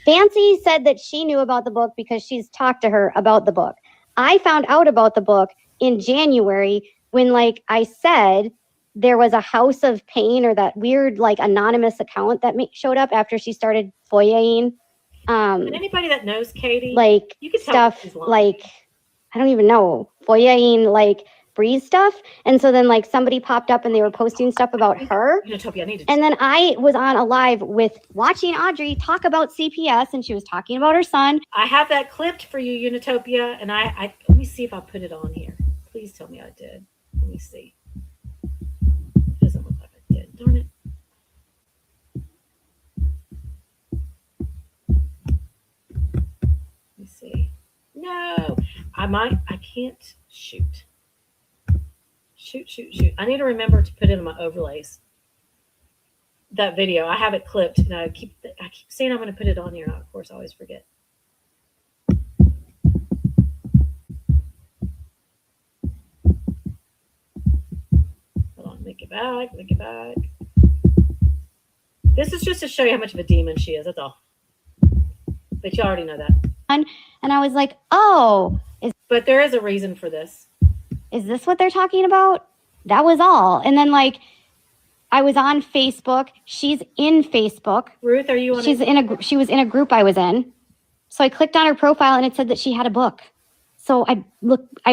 Fancy said that she knew about the book because she's talked to her about the book. I found out about the book in January when like I said there was a House of Pain or that weird like anonymous account that showed up after she started foyering. And anybody that knows Katie, like you can stuff like I don't even know, foyering like Breeze stuff. And so then like somebody popped up and they were posting stuff about her. And then I was on a live with watching Audrey talk about CPS and she was talking about her son. I have that clipped for you, Unitopia, and I let me see if I put it on here. Please tell me I did. Let me see. It doesn't look like I did. Darn it. Let me see. No, I can't shoot. Shoot. I need to remember to put it in my overlays. That video, I have it clipped, and I keep saying I'm going to put it on here, and of course I always forget. Hold on, make it back. This is just to show you how much of a demon she is, that's all. But you already know that. And I was like, oh. But there is a reason for this. Is this what they're talking about? That was all. And then like, I was on Facebook. She's in Facebook. Ruth, are you on? She was in a group I was in. So I clicked on her profile and it said that she had a book. So I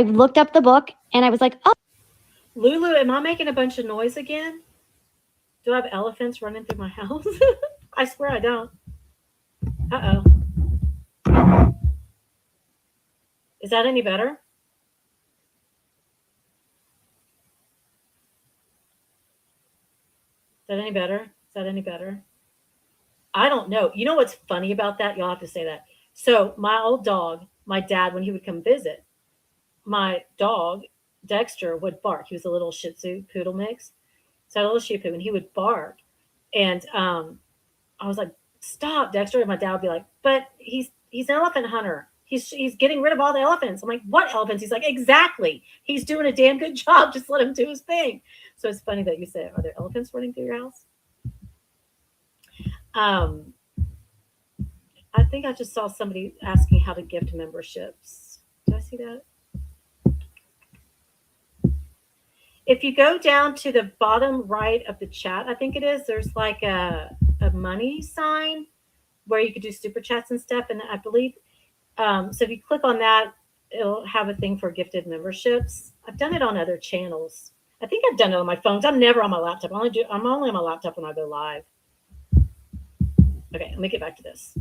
looked up the book and I was like, oh. Lulu, am I making a bunch of noise again? Do I have elephants running through my house? I swear I don't. Uh-oh. Is that any better? Is that any better? I don't know. You know what's funny about that? You'll have to say that. So my old dog, my dad, when he would come visit, my dog, Dexter, would bark. He was a little Shih Tzu poodle mix. So I had a little Shih Tzu, and he would bark. And I was like, stop, Dexter. And my dad would be like, but he's an elephant hunter. He's getting rid of all the elephants. I'm like, what elephants? He's like, exactly. He's doing a damn good job. Just let him do his thing. So it's funny that you said, are there elephants running through your house? I think I just saw somebody asking how to gift memberships. Did I see that? If you go down to the bottom right of the chat, I think it is, there's like a money sign where you could do super chats and stuff. And I believe, so if you click on that, it'll have a thing for gifted memberships. I've done it on other channels. I think I've done it on my phones. I'm never on my laptop. I'm only on my laptop when I go live. Okay, let me get back to this.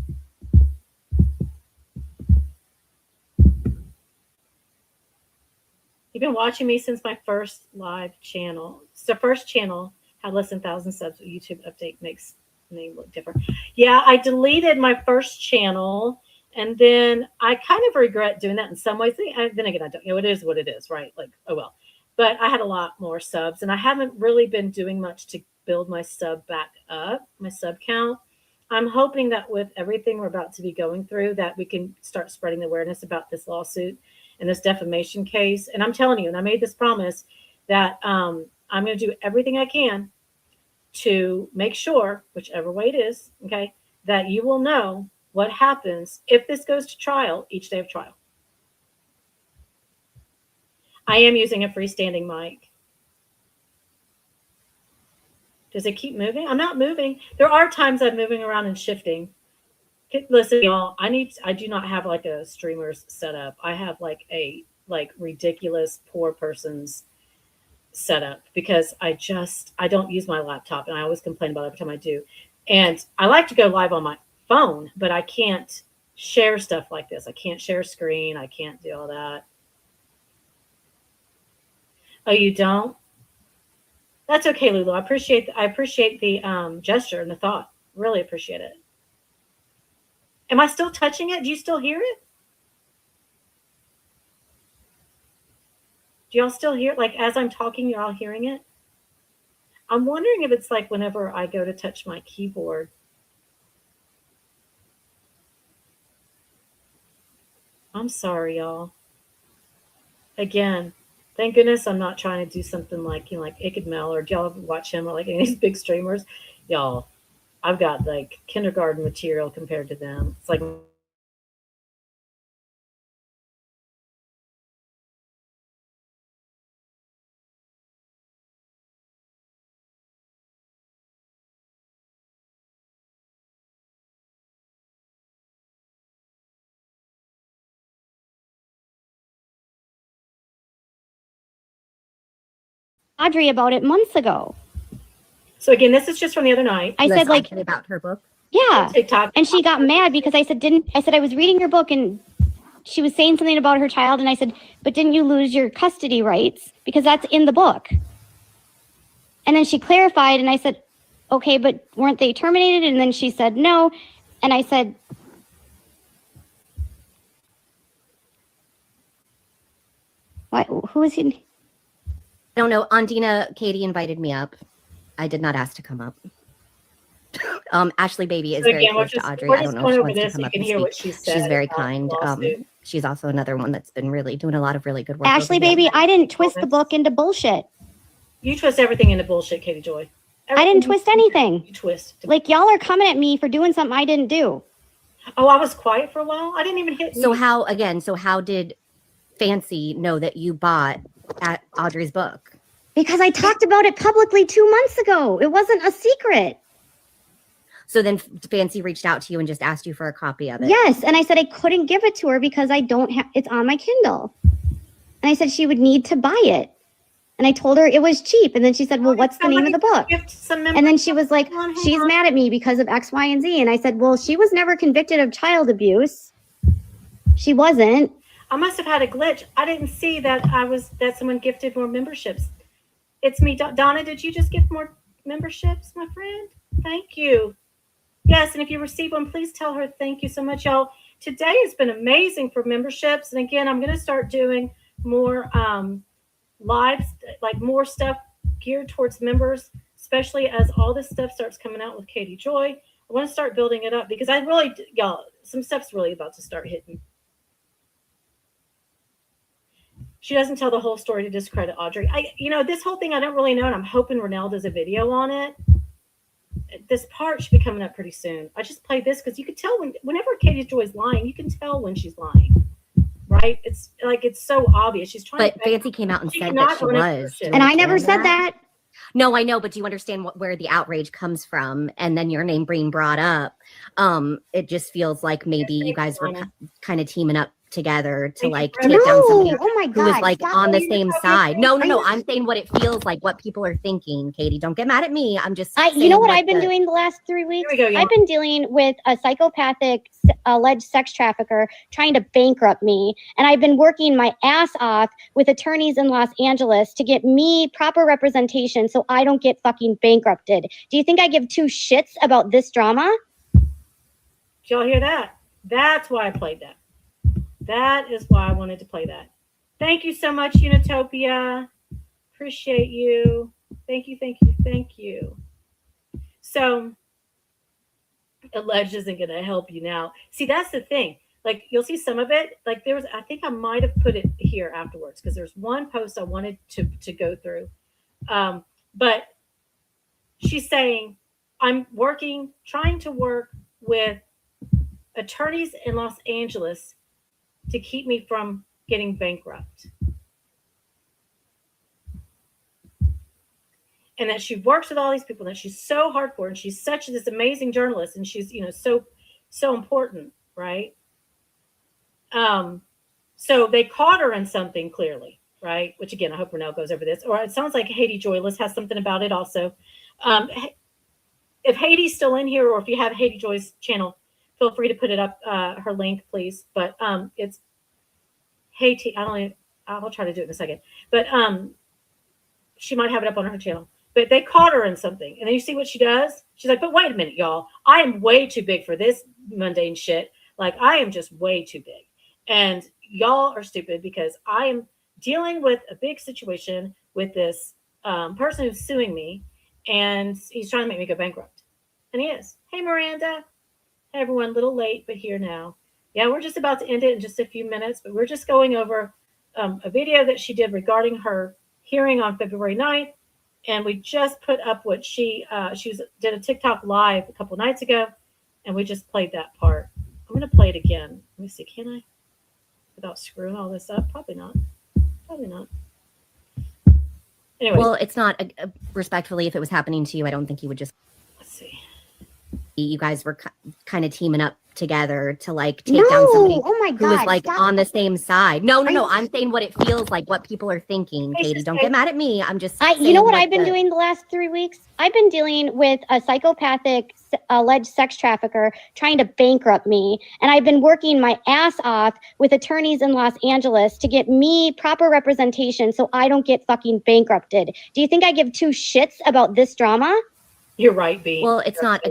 You've been watching me since my first live channel. So first channel had less than 1,000 subs. YouTube update makes the name look different. Yeah, I deleted my first channel, and then I kind of regret doing that in some ways. Then again, I don't. It is what it is, right? Like, oh well. But I had a lot more subs, and I haven't really been doing much to build my sub back up, my sub count. I'm hoping that with everything we're about to be going through, that we can start spreading the awareness about this lawsuit and this defamation case. And I'm telling you, and I made this promise that I'm going to do everything I can to make sure, whichever way it is, okay, that you will know what happens if this goes to trial each day of trial. I am using a freestanding mic. Does it keep moving? I'm not moving. There are times I'm moving around and shifting. Listen, y'all, I do not have like a streamer's setup. I have like a ridiculous poor person's setup because I don't use my laptop, and I always complain about it every time I do. And I like to go live on my phone, but I can't share stuff like this. I can't share screen. I can't do all that. Oh, you don't? That's okay, Lulu. I appreciate the gesture and the thought. Really appreciate it. Am I still touching it? Do you still hear it? Do y'all still hear it? Like as I'm talking, you're all hearing it? I'm wondering if it's like whenever I go to touch my keyboard. I'm sorry, y'all. Again, thank goodness I'm not trying to do something like, like Iked Mel, or do y'all ever watch him, or like any of these big streamers? Y'all, I've got like kindergarten material compared to them. It's like Audrey about it months ago. So again, this is just from the other night. I said like about her book. Yeah. TikTok. And she got mad because I said I was reading your book and she was saying something about her child and I said, but didn't you lose your custody rights? Because that's in the book. And then she clarified and I said, okay, but weren't they terminated? And then she said no. And I said, what? Who is he? I don't know. Andina, Katie invited me up. I did not ask to come up. Ashley Baby is very close to Audrey. I don't know if she wants to come up and speak. She's very kind. She's also another one that's been really doing a lot of really good work. Ashley Baby, I didn't twist the book into bullshit. You twist everything into bullshit, Katie Joy. I didn't twist anything. You twist. Like y'all are coming at me for doing something I didn't do. Oh, I was quiet for a while. I didn't even hit. So how did Fancy know that you bought at Audrey's book? Because I talked about it publicly 2 months ago. It wasn't a secret. So then Fancy reached out to you and just asked you for a copy of it? Yes. And I said I couldn't give it to her because I don't have it's on my Kindle. And I said she would need to buy it. And I told her it was cheap. And then she said, well, what's the name of the book? And then she was like, she's mad at me because of X, Y, and Z. And I said, well, she was never convicted of child abuse. She wasn't. I must have had a glitch. I didn't see that someone gifted more memberships. It's me. Donna, did you just gift more memberships, my friend? Thank you. Yes, and if you receive one, please tell her thank you so much, y'all. Today has been amazing for memberships. And again, I'm going to start doing more lives, like more stuff geared towards members, especially as all this stuff starts coming out with Katie Joy. I want to start building it up because y'all, some stuff's really about to start hitting. She doesn't tell the whole story to discredit Audrey. This whole thing I don't really know, and I'm hoping Renelle does a video on it. This part should be coming up pretty soon. I just played this because you could tell whenever Katie Joy's lying, you can tell when she's lying. Right? It's so obvious. She's trying. But Fancy came out and said that she was. And I never said that. No, I know, but do you understand where the outrage comes from? And then your name being brought up. It just feels like maybe you guys were kind of teaming up together to take down somebody who was like on the same side. No. I'm saying what it feels like, what people are thinking. Katie, don't get mad at me. I'm just saying you know what I've been doing the last 3 weeks? I've been dealing with a psychopathic alleged sex trafficker trying to bankrupt me. And I've been working my ass off with attorneys in Los Angeles to get me proper representation so I don't get fucking bankrupted. Do you think I give two shits about this drama? Did y'all hear that? That's why I played that. That is why I wanted to play that. Thank you so much, Unitopia. Appreciate you. Thank you. So, alleged isn't going to help you now. See, that's the thing. Like, you'll see some of it. Like, I think I might have put it here afterwards because there's one post I wanted to go through. But she's saying, I'm trying to work with attorneys in Los Angeles to keep me from getting bankrupt. And that she works with all these people, that she's so hardcore, and she's such this amazing journalist, and she's, so important, right? So they caught her in something clearly, right? Which again, I hope Renelle goes over this. Or it sounds like Haiti Joyless has something about it also. If Haiti's still in here, or if you have Haiti Joy's channel, feel free to put it up, her link, please. But it's Haiti. I'll try to do it in a second. But she might have it up on her channel. But they caught her in something. And then you see what she does? She's like, but wait a minute, y'all. I am way too big for this mundane shit. Like, I am just way too big. And y'all are stupid because I am dealing with a big situation with this person who's suing me. And he's trying to make me go bankrupt. And he is. Hey, Miranda. Hey, everyone. A little late, but here now. Yeah, we're just about to end it in just a few minutes. But we're just going over a video that she did regarding her hearing on February 9th. And we just put up what she did a TikTok live a couple nights ago, and we just played that part. I'm going to play it again. Let me see. Can I? Without screwing all this up? Probably not. Anyway. Well, it's not, respectfully, if it was happening to you, I don't think you would just. Let's see. You guys were kind of teaming up together to like take down somebody oh my who is God, like stop. on the same side. No, Are you- I'm saying what it feels like, what people are thinking. Hey, Katie, don't get mad at me. I'm just you know what saying I've been doing the last 3 weeks? I've been dealing with a psychopathic alleged sex trafficker trying to bankrupt me. And I've been working my ass off with attorneys in Los Angeles to get me proper representation so I don't get fucking bankrupted. Do you think I give two shits about this drama? You're right, Bean. Well, it's not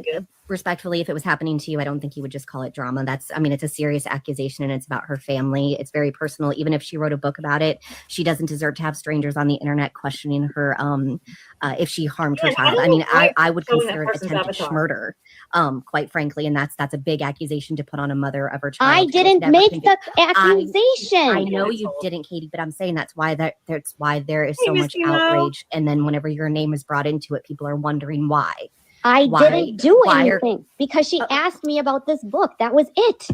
respectfully, if it was happening to you, I don't think you would just call it drama. It's a serious accusation and it's about her family. It's very personal. Even if she wrote a book about it, she doesn't deserve to have strangers on the internet questioning her if she harmed her child. I would consider it attempted murder, quite frankly, and that's a big accusation to put on a mother of her child. I didn't make the accusation. I know you didn't, Katie, but I'm saying that's why there is so much outrage. And then whenever your name is brought into it, people are wondering why. I didn't do anything because she asked me about this book. That was it.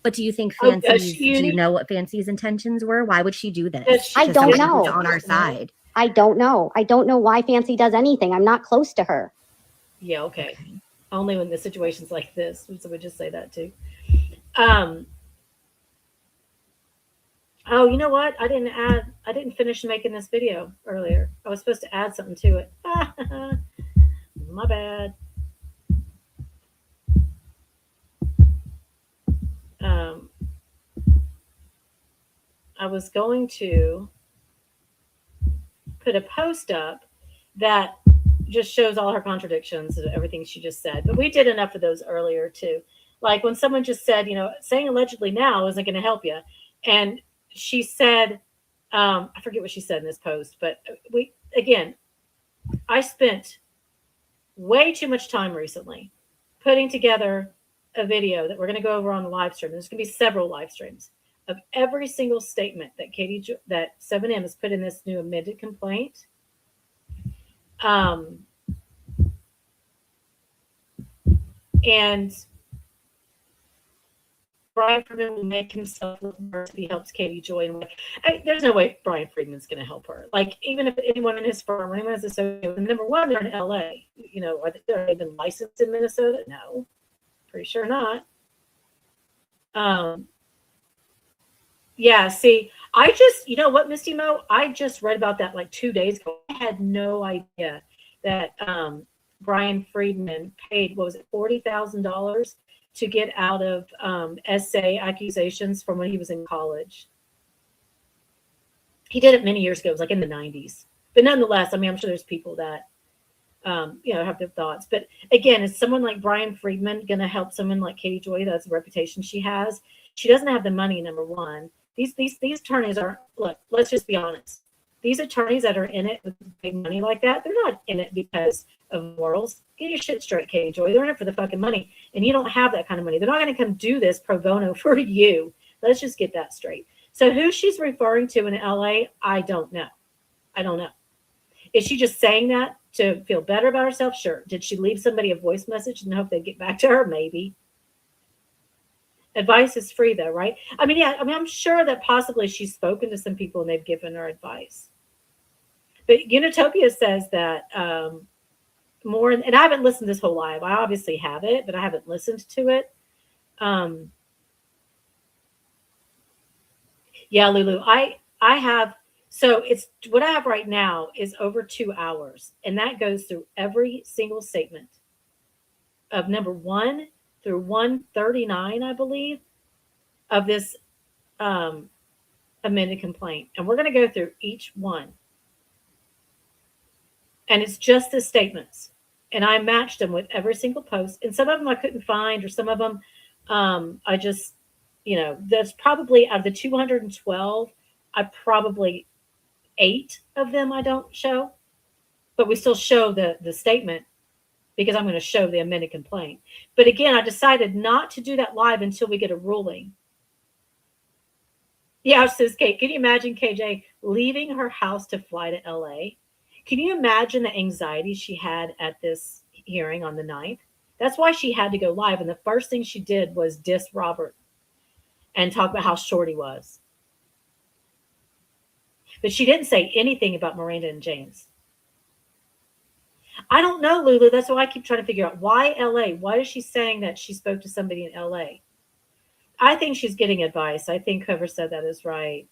But do you think do you know what Fancy's intentions were? Why would she do this? I don't know. On our side. I don't know. I don't know why Fancy does anything. I'm not close to her. Yeah, okay. Only when the situation's like this. So we just say that too. Oh, you know what? I didn't finish making this video earlier. I was supposed to add something to it. My bad. I was going to put a post up that just shows all her contradictions and everything she just said. But we did enough of those earlier too. Like when someone just said, saying allegedly now isn't going to help you. And she said, I forget what she said in this post, but I spent way too much time recently putting together a video that we're going to go over on the live stream. There's going to be several live streams of every single statement that that 7M has put in this new amended complaint. And Brian Friedman will make himself look worse if he helps Katie Joy. There's no way Brian Friedman's going to help her. Like, even if anyone in his firm or anyone is associated with, number one, they're in LA. Are they even licensed in Minnesota? No, pretty sure not. Yeah, see, I just, Misty Mo, I just read about that like 2 days ago. I had no idea that Brian Friedman paid, what was it, $40,000 to get out of essay accusations from when he was in college. He did it many years ago. It was like in the 90s. But nonetheless, I'm sure there's people that, have their thoughts. But again, is someone like Brian Friedman going to help someone like Katie Joy? That's the reputation she has. She doesn't have the money, number one. These attorneys are, look, let's just be honest. These attorneys that are in it with big money like that, they're not in it because of morals. Get your shit straight, Katie Joy. They're in it for the fucking money. And you don't have that kind of money. They're not going to come do this pro bono for you. Let's just get that straight. So who she's referring to in LA, I don't know. Is she just saying that to feel better about herself? Sure. Did she leave somebody a voice message and hope they get back to her? Maybe. Advice is free though, right? I'm sure that possibly she's spoken to some people and they've given her advice. But Unitopia says that more, and I haven't listened to this whole live. I obviously have it, but I haven't listened to it. Yeah, Lulu, I have, so it's what I have right now is over 2 hours, and that goes through every single statement of number 1 through 139, I believe, of this amended complaint. And we're going to go through each one. And it's just the statements. And I matched them with every single post. And some of them I couldn't find, or some of them I just, there's probably out of the 212, I probably 8 of them I don't show. But we still show the statement because I'm going to show the amended complaint. But again, I decided not to do that live until we get a ruling. Yeah, says Kate, can you imagine KJ leaving her house to fly to LA? Can you imagine the anxiety she had at this hearing on the 9th? That's why she had to go live. And the first thing she did was diss Robert and talk about how short he was. But she didn't say anything about Miranda and James. I don't know, Lulu. That's why I keep trying to figure out why LA. Why is she saying that she spoke to somebody in LA? I think she's getting advice. I think whoever said that is right.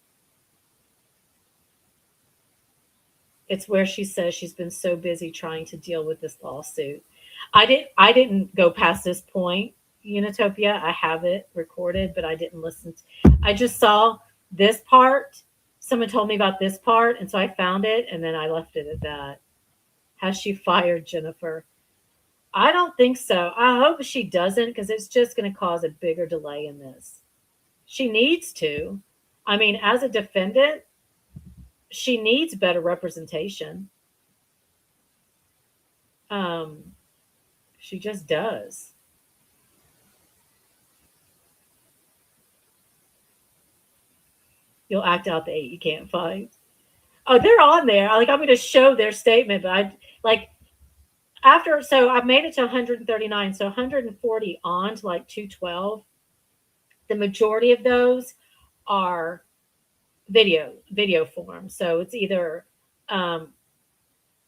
It's where she says she's been so busy trying to deal with this lawsuit. I didn't go past this point, Unitopia. I have it recorded, but I didn't listen. I just saw this part. Someone told me about this part, and so I found it, and then I left it at that. Has she fired Jennifer? I don't think so. I hope she doesn't, because it's just going to cause a bigger delay in this. She needs to. I mean, as a defendant, she needs better representation. She just does. You'll act out the 8 you can't find. Oh, they're on there. Like, I'm going to show their statement, but I like after. So I made it to 139. So 140 on to like 212. The majority of those are video form. So it's either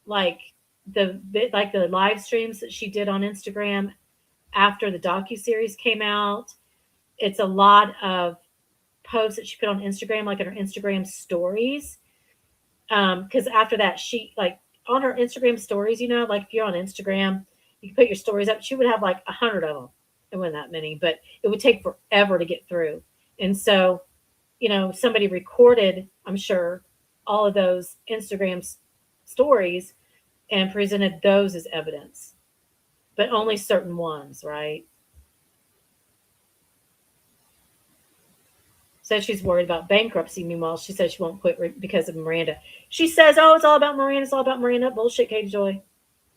like the live streams that she did on Instagram after the docuseries came out. It's a lot of posts that she put on Instagram, like in her Instagram stories. Because after that, she like on her Instagram stories, like if you're on Instagram, you can put your stories up. She would have like 100 of them. It wasn't that many, but it would take forever to get through. And so, somebody recorded, I'm sure, all of those Instagram stories and presented those as evidence, but only certain ones, right? Says she's worried about bankruptcy. Meanwhile, she says she won't quit because of Miranda. She says, oh, it's all about Miranda. It's all about Miranda. Bullshit, Katie Joy.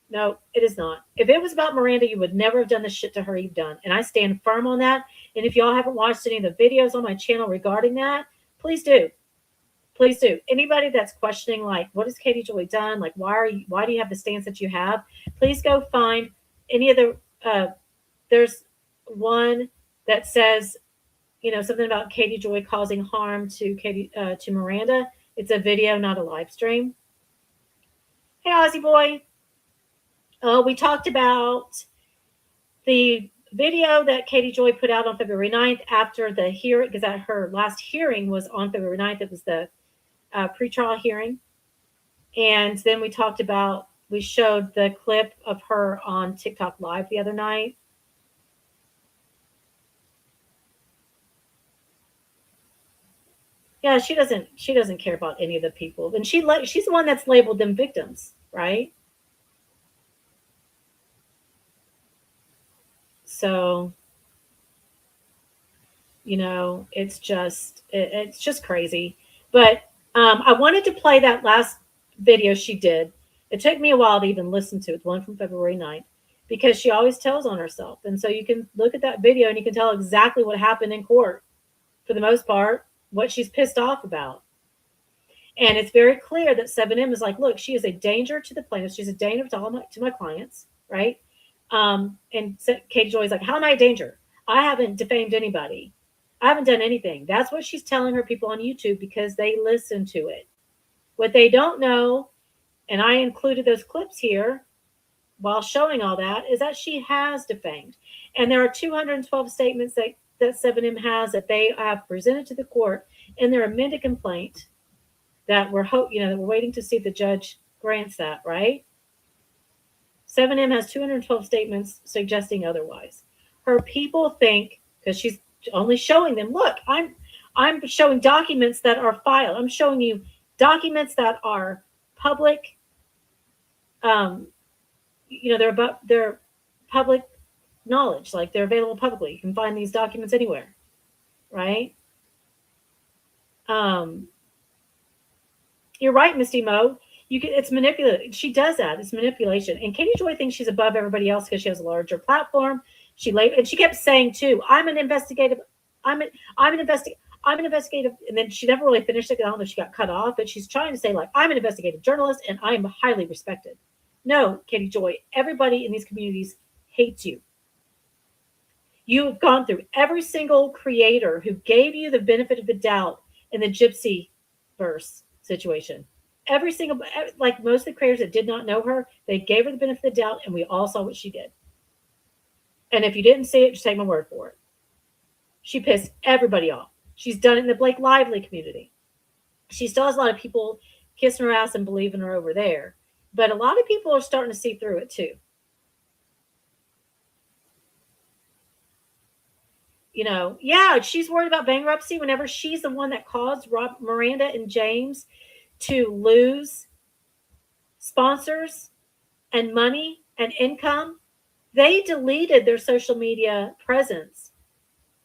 No, it is not. If it was about Miranda, you would never have done the shit to her you've done. And I stand firm on that. And if y'all haven't watched any of the videos on my channel regarding that, please do. Please do. Anybody that's questioning, like, what has Katie Joy done? Like, why do you have the stance that you have? Please go find any of the, there's one that says, something about Katie Joy causing harm to to Miranda. It's a video, not a live stream. Hey, Ozzy boy. We talked about the video that Katie Joy put out on February 9th after the hearing, because her last hearing was on February 9th. It was the pretrial hearing. And then we showed the clip of her on TikTok Live the other night. Yeah, she doesn't care about any of the people. And she's the one that's labeled them victims, right? So, it's just crazy. But I wanted to play that last video she did. It took me a while to even listen to it, the one from February 9th, because she always tells on herself. And so you can look at that video and you can tell exactly what happened in court, for the most part, what she's pissed off about. And it's very clear that 7M is like, look, she is a danger to the plaintiffs. She's a danger to my clients, right? And Katie Joy is like, how am I a danger? I haven't defamed anybody. I haven't done anything. That's what she's telling her people on YouTube because they listen to it. What they don't know, and I included those clips here while showing all that, is that she has defamed. And there are 212 statements that 7M has that they have presented to the court in their amended complaint that we're waiting to see if the judge grants that, right? 7M has 212 statements suggesting otherwise. Her people think, because she's only showing them, look, I'm showing documents that are filed. I'm showing you documents that are public. They're public knowledge, like they're available publicly. You can find these documents anywhere, right? You're right, Misty Mo. It's manipulative. She does that. It's manipulation. And Katie Joy thinks she's above everybody else because she has a larger platform. And she kept saying too, I'm an investigative. And then she never really finished it. I don't know if she got cut off, but she's trying to say, like, I'm an investigative journalist and I am highly respected. No, Katie Joy, everybody in these communities hates you. You've gone through every single creator who gave you the benefit of the doubt in the gypsy verse situation. Every single, like most of the creators that did not know her, they gave her the benefit of the doubt, and we all saw what she did. And if you didn't see it, just take my word for it. She pissed everybody off. She's done it in the Blake Lively community. She still has a lot of people kissing her ass and believing her over there. But a lot of people are starting to see through it too. You know, yeah, she's worried about bankruptcy whenever she's the one that caused Miranda and James to lose sponsors and money and income. They deleted their social media presence.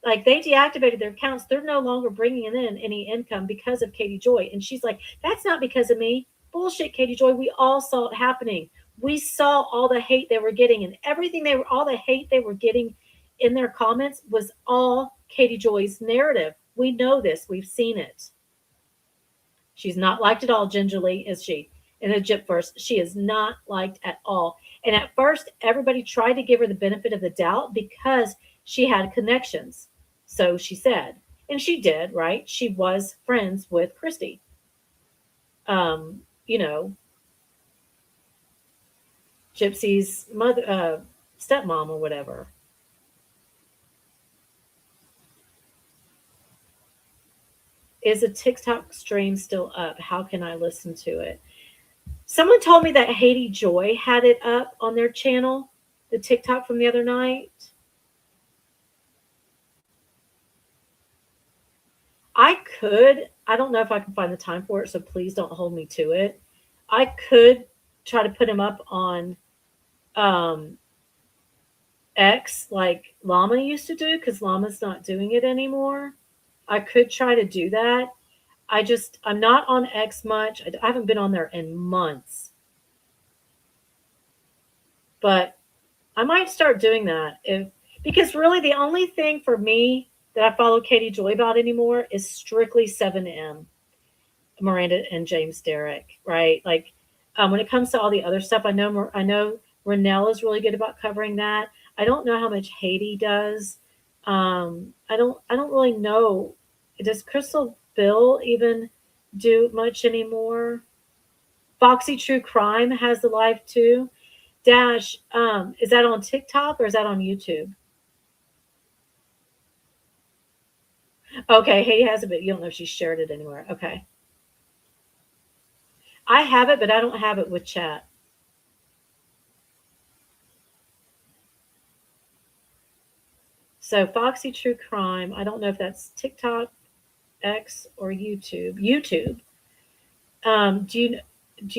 Like, they deactivated their accounts. They're no longer bringing in any income because of Katie Joy. And she's like, that's not because of me. Bullshit, Katie Joy. We all saw it happening. We saw all the hate they were getting, and everything all the hate they were getting in their comments was all Katie Joy's narrative. We know this. We've seen it. She's not liked at all, gingerly, is she? In the Gyp verse, she is not liked at all. And at first, everybody tried to give her the benefit of the doubt because she had connections. So she said. And she did, right? She was friends with Christy. You know, Gypsy's mother, stepmom or whatever. Is a TikTok stream still up? How can I listen to it? Someone told me that Haiti Joy had it up on their channel, the TikTok from the other night. I don't know if I can find the time for it, so please don't hold me to it. I could try to put him up on X like Llama used to do, because Llama's not doing it anymore. I could try to do that. I'm not on X much. I haven't been on there in months. But I might start doing that because really the only thing for me that I follow Katie Joy about anymore is strictly 7M, Miranda and James Derrick, right? Like, when it comes to all the other stuff, I know Renelle is really good about covering that. I don't know how much Haiti does. I don't really know. Does Crystal Bill even do much anymore? Foxy True Crime has the live too. Dash, is that on TikTok or is that on YouTube? Okay, Haiti has it, but you don't know if she shared it anywhere. Okay. I have it, but I don't have it with chat. So Foxy True Crime, I don't know if that's TikTok, X, or YouTube. YouTube. Do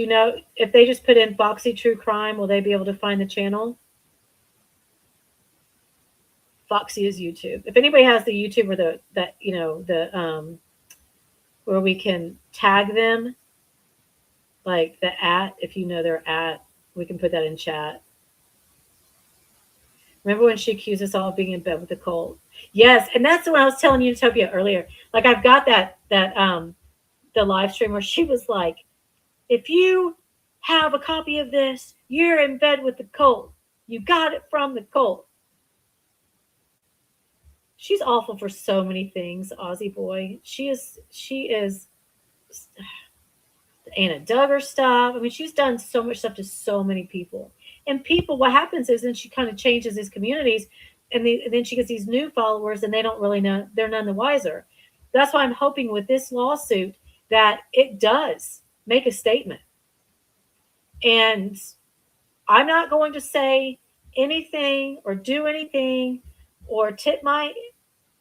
you know if they just put in Foxy True Crime, will they be able to find the channel? Foxy is YouTube. If anybody has the YouTube or where we can tag them, like the @ if you know their @ we can put that in chat. Remember when she accused us all of being in bed with the cult? Yes, and that's what I was telling Utopia earlier. Like, I've got that the live stream where she was like, if you have a copy of this, you're in bed with the cult. You got it from the cult. She's awful for so many things, Aussie boy. She is Anna Duggar stuff. I mean, she's done so much stuff to so many people. And people, what happens is then she kind of changes these communities, and then she gets these new followers, and they don't really know. They're none the wiser. That's why I'm hoping with this lawsuit that it does make a statement. And I'm not going to say anything or do anything or tip my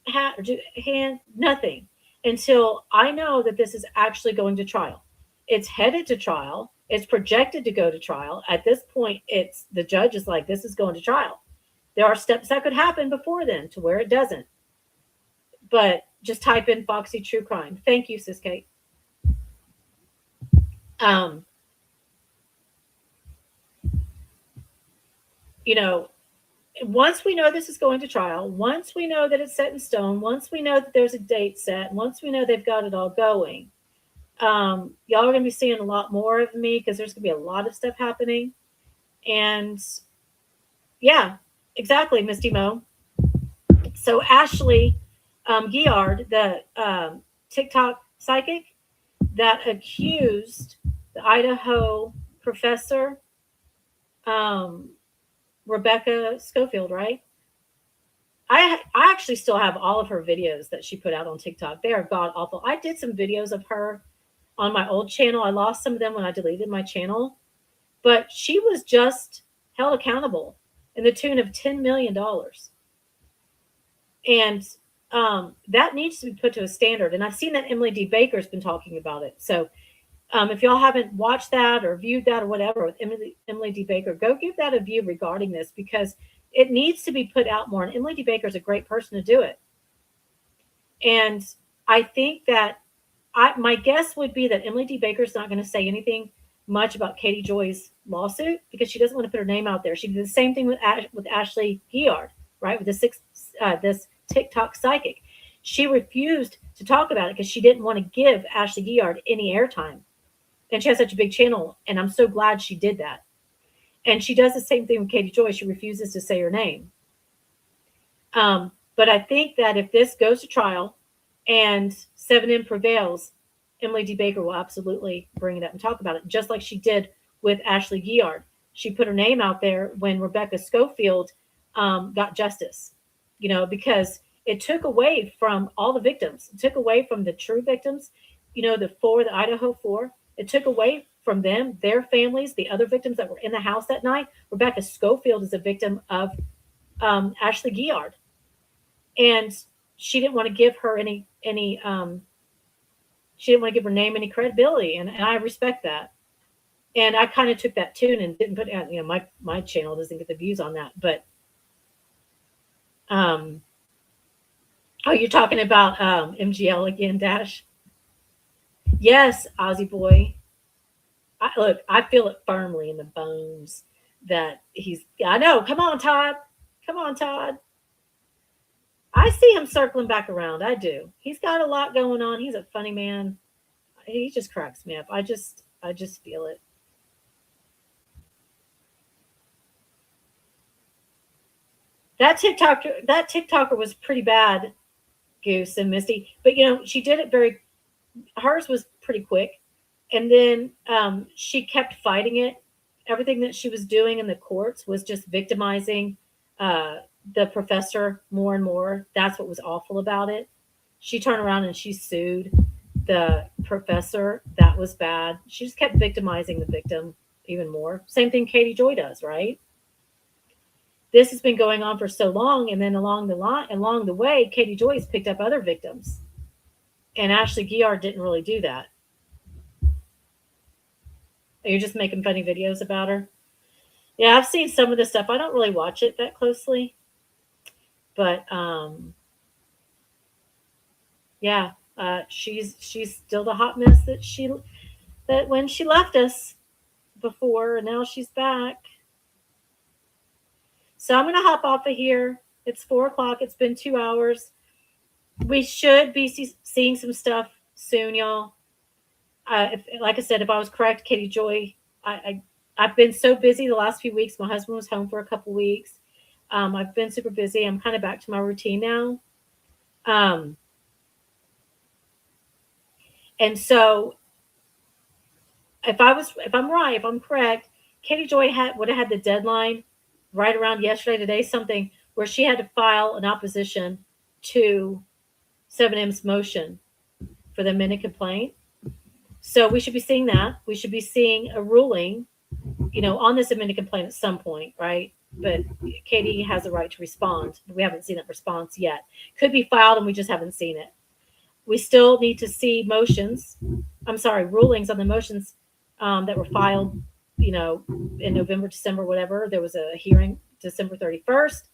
hat or do hand, nothing, until I know that this is actually going to trial. It's headed to trial. It's projected to go to trial. At this point, the judge is like, this is going to trial. There are steps that could happen before then to where it doesn't. But just type in Foxy True Crime. Thank you, Sis Kate. Once we know this is going to trial, once we know that it's set in stone, once we know that there's a date set, once we know they've got it all going, y'all are going to be seeing a lot more of me because there's going to be a lot of stuff happening. And yeah, exactly, Misty Mo. So Ashley Guillard, the TikTok psychic that accused the Idaho professor, Rebecca Schofield, right? I actually still have all of her videos that she put out on TikTok. They are god awful. I did some videos of her on my old channel. I lost some of them when I deleted my channel, but she was just held accountable in the tune of $10 million. And that needs to be put to a standard. And I've seen that Emily D. Baker's been talking about it. So if y'all haven't watched that or viewed that or whatever with Emily D. Baker, go give that a view regarding this, because it needs to be put out more. And Emily D. Baker is a great person to do it. And I think that my guess would be that Emily D. Baker's not going to say anything much about Katie Joy's lawsuit, because she doesn't want to put her name out there. She did the same thing with Ashley Giard, right? With this TikTok psychic. She refused to talk about it because she didn't want to give Ashley Giard any airtime. And she has such a big channel, and I'm so glad she did that. And she does the same thing with Katie Joy. She refuses to say her name. But I think that if this goes to trial and 7M prevails, Emily D. Baker will absolutely bring it up and talk about it, just like she did with Ashley Giard. She put her name out there when Rebecca Schofield got justice, because it took away from all the victims. It took away from the true victims, the Idaho 4. It took away from them, their families, the other victims that were in the house that night. Rebecca Schofield is a victim of Ashley Giard. And she didn't want to give her she didn't want to give her name any credibility. And I respect that. And I kind of took that tune and didn't put it, my channel doesn't get the views on that. But, you're talking about MGL again, Dash? Yes, Ozzy boy. I feel it firmly in the bones that I know. Come on, Todd. Come on, Todd. I see him circling back around. I do. He's got a lot going on. He's a funny man. He just cracks me up. I just feel it. That TikToker was pretty bad, Goose and Misty. But she did it hers was pretty quick. And then she kept fighting it. Everything that she was doing in the courts was just victimizing the professor more and more. That's what was awful about it. She turned around and she sued the professor. That was bad. She just kept victimizing the victim even more. Same thing Katie Joy does, right? This has been going on for so long, and then along the way, Katie Joy has picked up other victims. And Ashley Giard didn't really do that. You're just making funny videos about her? Yeah, I've seen some of this stuff. I don't really watch it that closely. But yeah, she's still the hot mess that when she left us before, and now she's back. So I'm gonna hop off of here. It's 4:00. It's been 2 hours. We should be seeing some stuff soon, y'all. Like I said, if I was correct, Katie Joy, I've been so busy the last few weeks. My husband was home for a couple weeks. I've been super busy. I'm kind of back to my routine now. And so if I'm correct, Katie Joy would have had the deadline right around yesterday, today, something where she had to file an opposition to 7M's motion for the amended complaint. So we should be seeing that. We should be seeing a ruling, on this amended complaint at some point, right? But Katie has a right to respond. We haven't seen that response yet. Could be filed and we just haven't seen it. We still need to see rulings on the motions that were filed, in November, December, whatever. There was a hearing December 31st.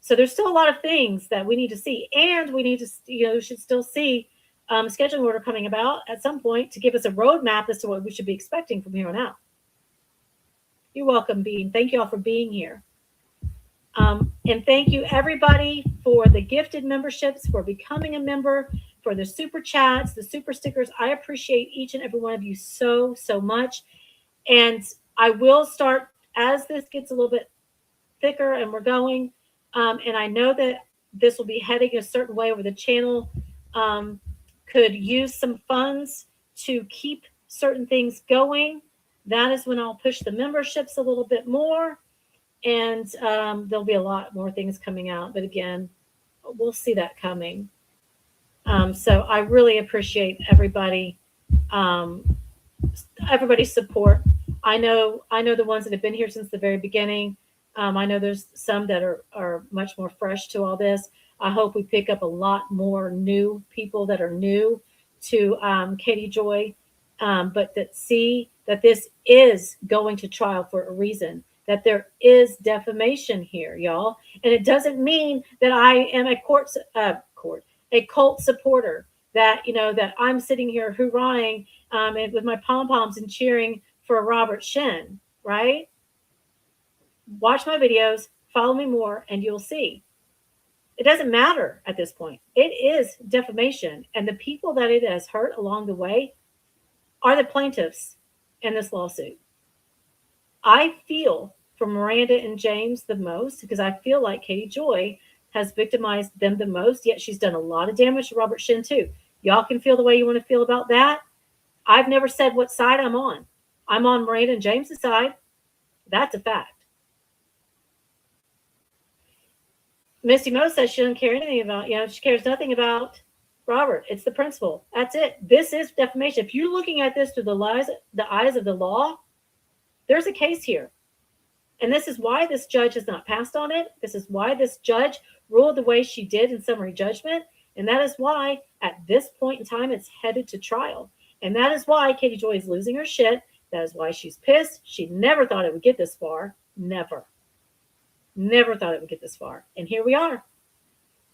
So there's still a lot of things that we need to see. And we need to, should still see a scheduling order coming about at some point to give us a roadmap as to what we should be expecting from here on out. You're welcome, Bean. Thank you all for being here. And thank you, everybody, for the gifted memberships, for becoming a member, for the super chats, the super stickers. I appreciate each and every one of you so, so much. And I will start, as this gets a little bit thicker and we're going, and I know that this will be heading a certain way where the channel could use some funds to keep certain things going, that is when I'll push the memberships a little bit more, and there'll be a lot more things coming out. But again, we'll see that coming. So I really appreciate everybody's support. I know the ones that have been here since the very beginning. I know there's some that are much more fresh to all this. I hope we pick up a lot more new people that are new to Katie Joy, but that see that this is going to trial for a reason, that there is defamation here, y'all. And it doesn't mean that I am a cult supporter, that, that I'm sitting here hoorahing and with my pom-poms and cheering for Robert Shin, right? Watch my videos, follow me more, and you'll see. It doesn't matter at this point. It is defamation. And the people that it has hurt along the way are the plaintiffs in this lawsuit. I feel for Miranda and James the most, because I feel like Katie Joy has victimized them the most, yet she's done a lot of damage to Robert Shin too. Y'all can feel the way you want to feel about that. I've never said what side I'm on. I'm on Miranda and James' side. That's a fact. Misty Mo says she doesn't care anything about, she cares nothing about Robert. It's the principle. That's it. This is defamation. If you're looking at this through the eyes of the law, there's a case here. And this is why this judge has not passed on it. This is why this judge ruled the way she did in summary judgment. And that is why at this point in time, it's headed to trial. And that is why Katie Joy is losing her shit. That is why she's pissed. She never thought it would get this far. Never thought it would get this far. And here we are.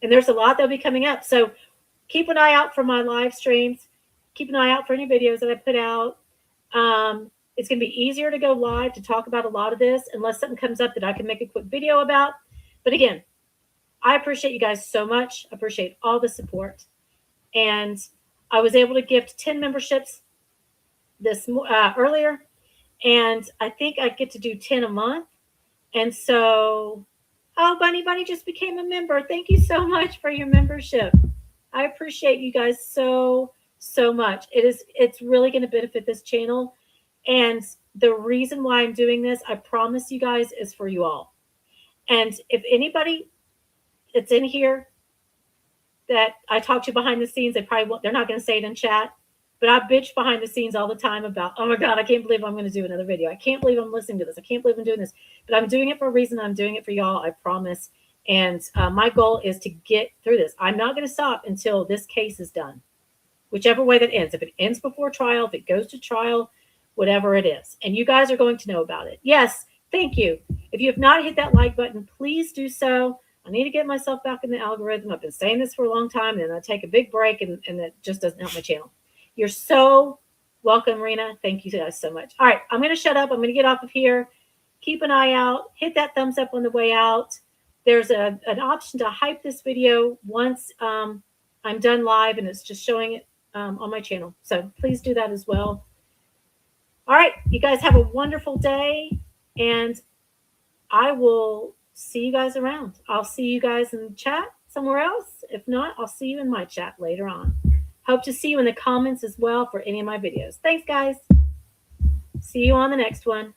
And there's a lot that'll be coming up. So keep an eye out for my live streams. Keep an eye out for any videos that I put out. It's going to be easier to go live to talk about a lot of this unless something comes up that I can make a quick video about. But again, I appreciate you guys so much. I appreciate all the support. And I was able to gift 10 memberships this earlier. And I think I get to do 10 a month. And so, Bunny just became a member. Thank you so much for your membership. I appreciate you guys so much. It's really going to benefit this channel. And the reason why I'm doing this, I promise you guys, is for you all. And if anybody that's in here that I talk to behind the scenes, they're not going to say it in chat, but I bitch behind the scenes all the time about, oh my God, I can't believe I'm going to do another video. I can't believe I'm listening to this. I can't believe I'm doing this, but I'm doing it for a reason. I'm doing it for y'all. I promise. And my goal is to get through this. I'm not going to stop until this case is done, whichever way that ends. If it ends before trial, if it goes to trial, whatever it is. And you guys are going to know about it. Yes. Thank you. If you have not hit that like button, please do so. I need to get myself back in the algorithm. I've been saying this for a long time, and I take a big break, and that just doesn't help my channel. You're so welcome, Rena. Thank you guys so much. All right, I'm going to shut up. I'm going to get off of here. Keep an eye out. Hit that thumbs up on the way out. There's an option to hype this video once I'm done live, and it's just showing it on my channel. So please do that as well. All right, you guys have a wonderful day, and I will see you guys around. I'll see you guys in the chat somewhere else. If not, I'll see you in my chat later on. Hope to see you in the comments as well for any of my videos. Thanks, guys. See you on the next one.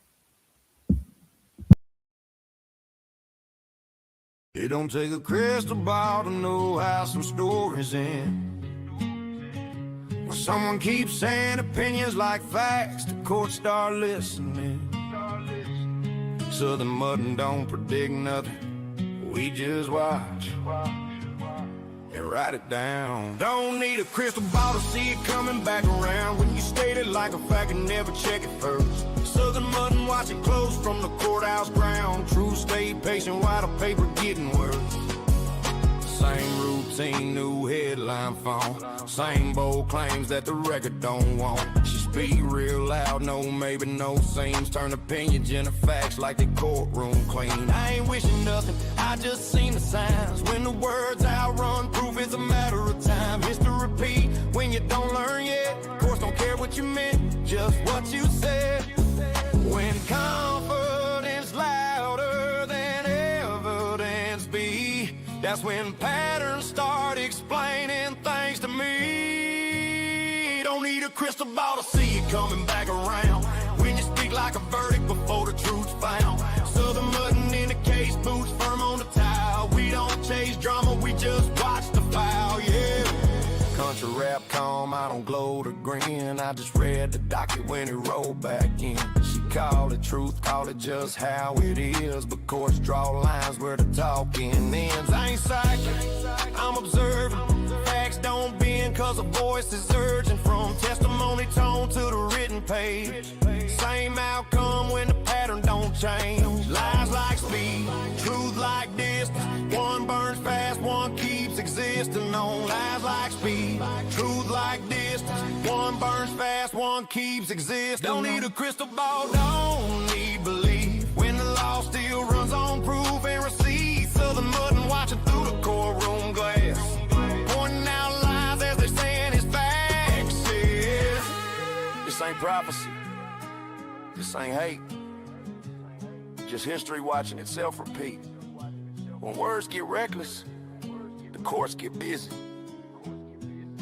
It don't take a crystal ball to know how some stories end. When someone keeps saying opinions like facts, the courts start listening. Southern mutton don't predict nothing, we just watch and write it down. Don't need a crystal ball to see it coming back around. When you state it like a fact and never check it first. Southern mutton, watch it close from the courthouse ground. True, stay patient while the paper getting worse. Same routine, new headline phone. Same bold claims that the record don't want. She speak real loud, no maybe, no seems. Turn opinions into facts like the courtroom clean. I ain't wishing nothing, I just seen the signs. When the words outrun proof, it's a matter of time. History repeat when you don't learn yet. Courts don't care what you meant, just what you said. When confidence louder than evidence be, that's when patterns start explaining things to me. Don't need a crystal ball to see it coming back around. When you speak like a verdict before the truth's found. Southern mutton in a case, boots firm on the tile. We don't chase drama, we just watch the file, yeah. Country rap calm, I don't glow to grin. I just read the docket when it rolled back in. She called it truth, call it just how it is. But courts draw lines where the talking ends. I ain't psychic, I'm observing. Facts don't bend cause a voice is urgent. From testimony tone to the written page. Same outcome when the pattern don't change. Lies like speed, truth like distance. One burns fast, one keeps existing. On lies like speed, truth like distance. One burns fast, one keeps existing. Don't need a crystal ball, don't need belief. When the law still runs on proof and receipts. Southern mutton watching through the courtroom glass, pointing out lies as they're saying it's facts. Yeah. This ain't prophecy, this ain't hate, just history watching itself repeat. When words get reckless, the courts get busy,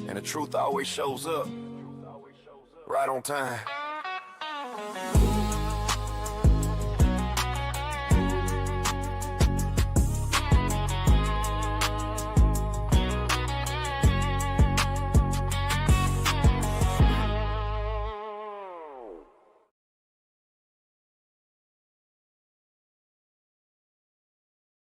and the truth always shows up right on time.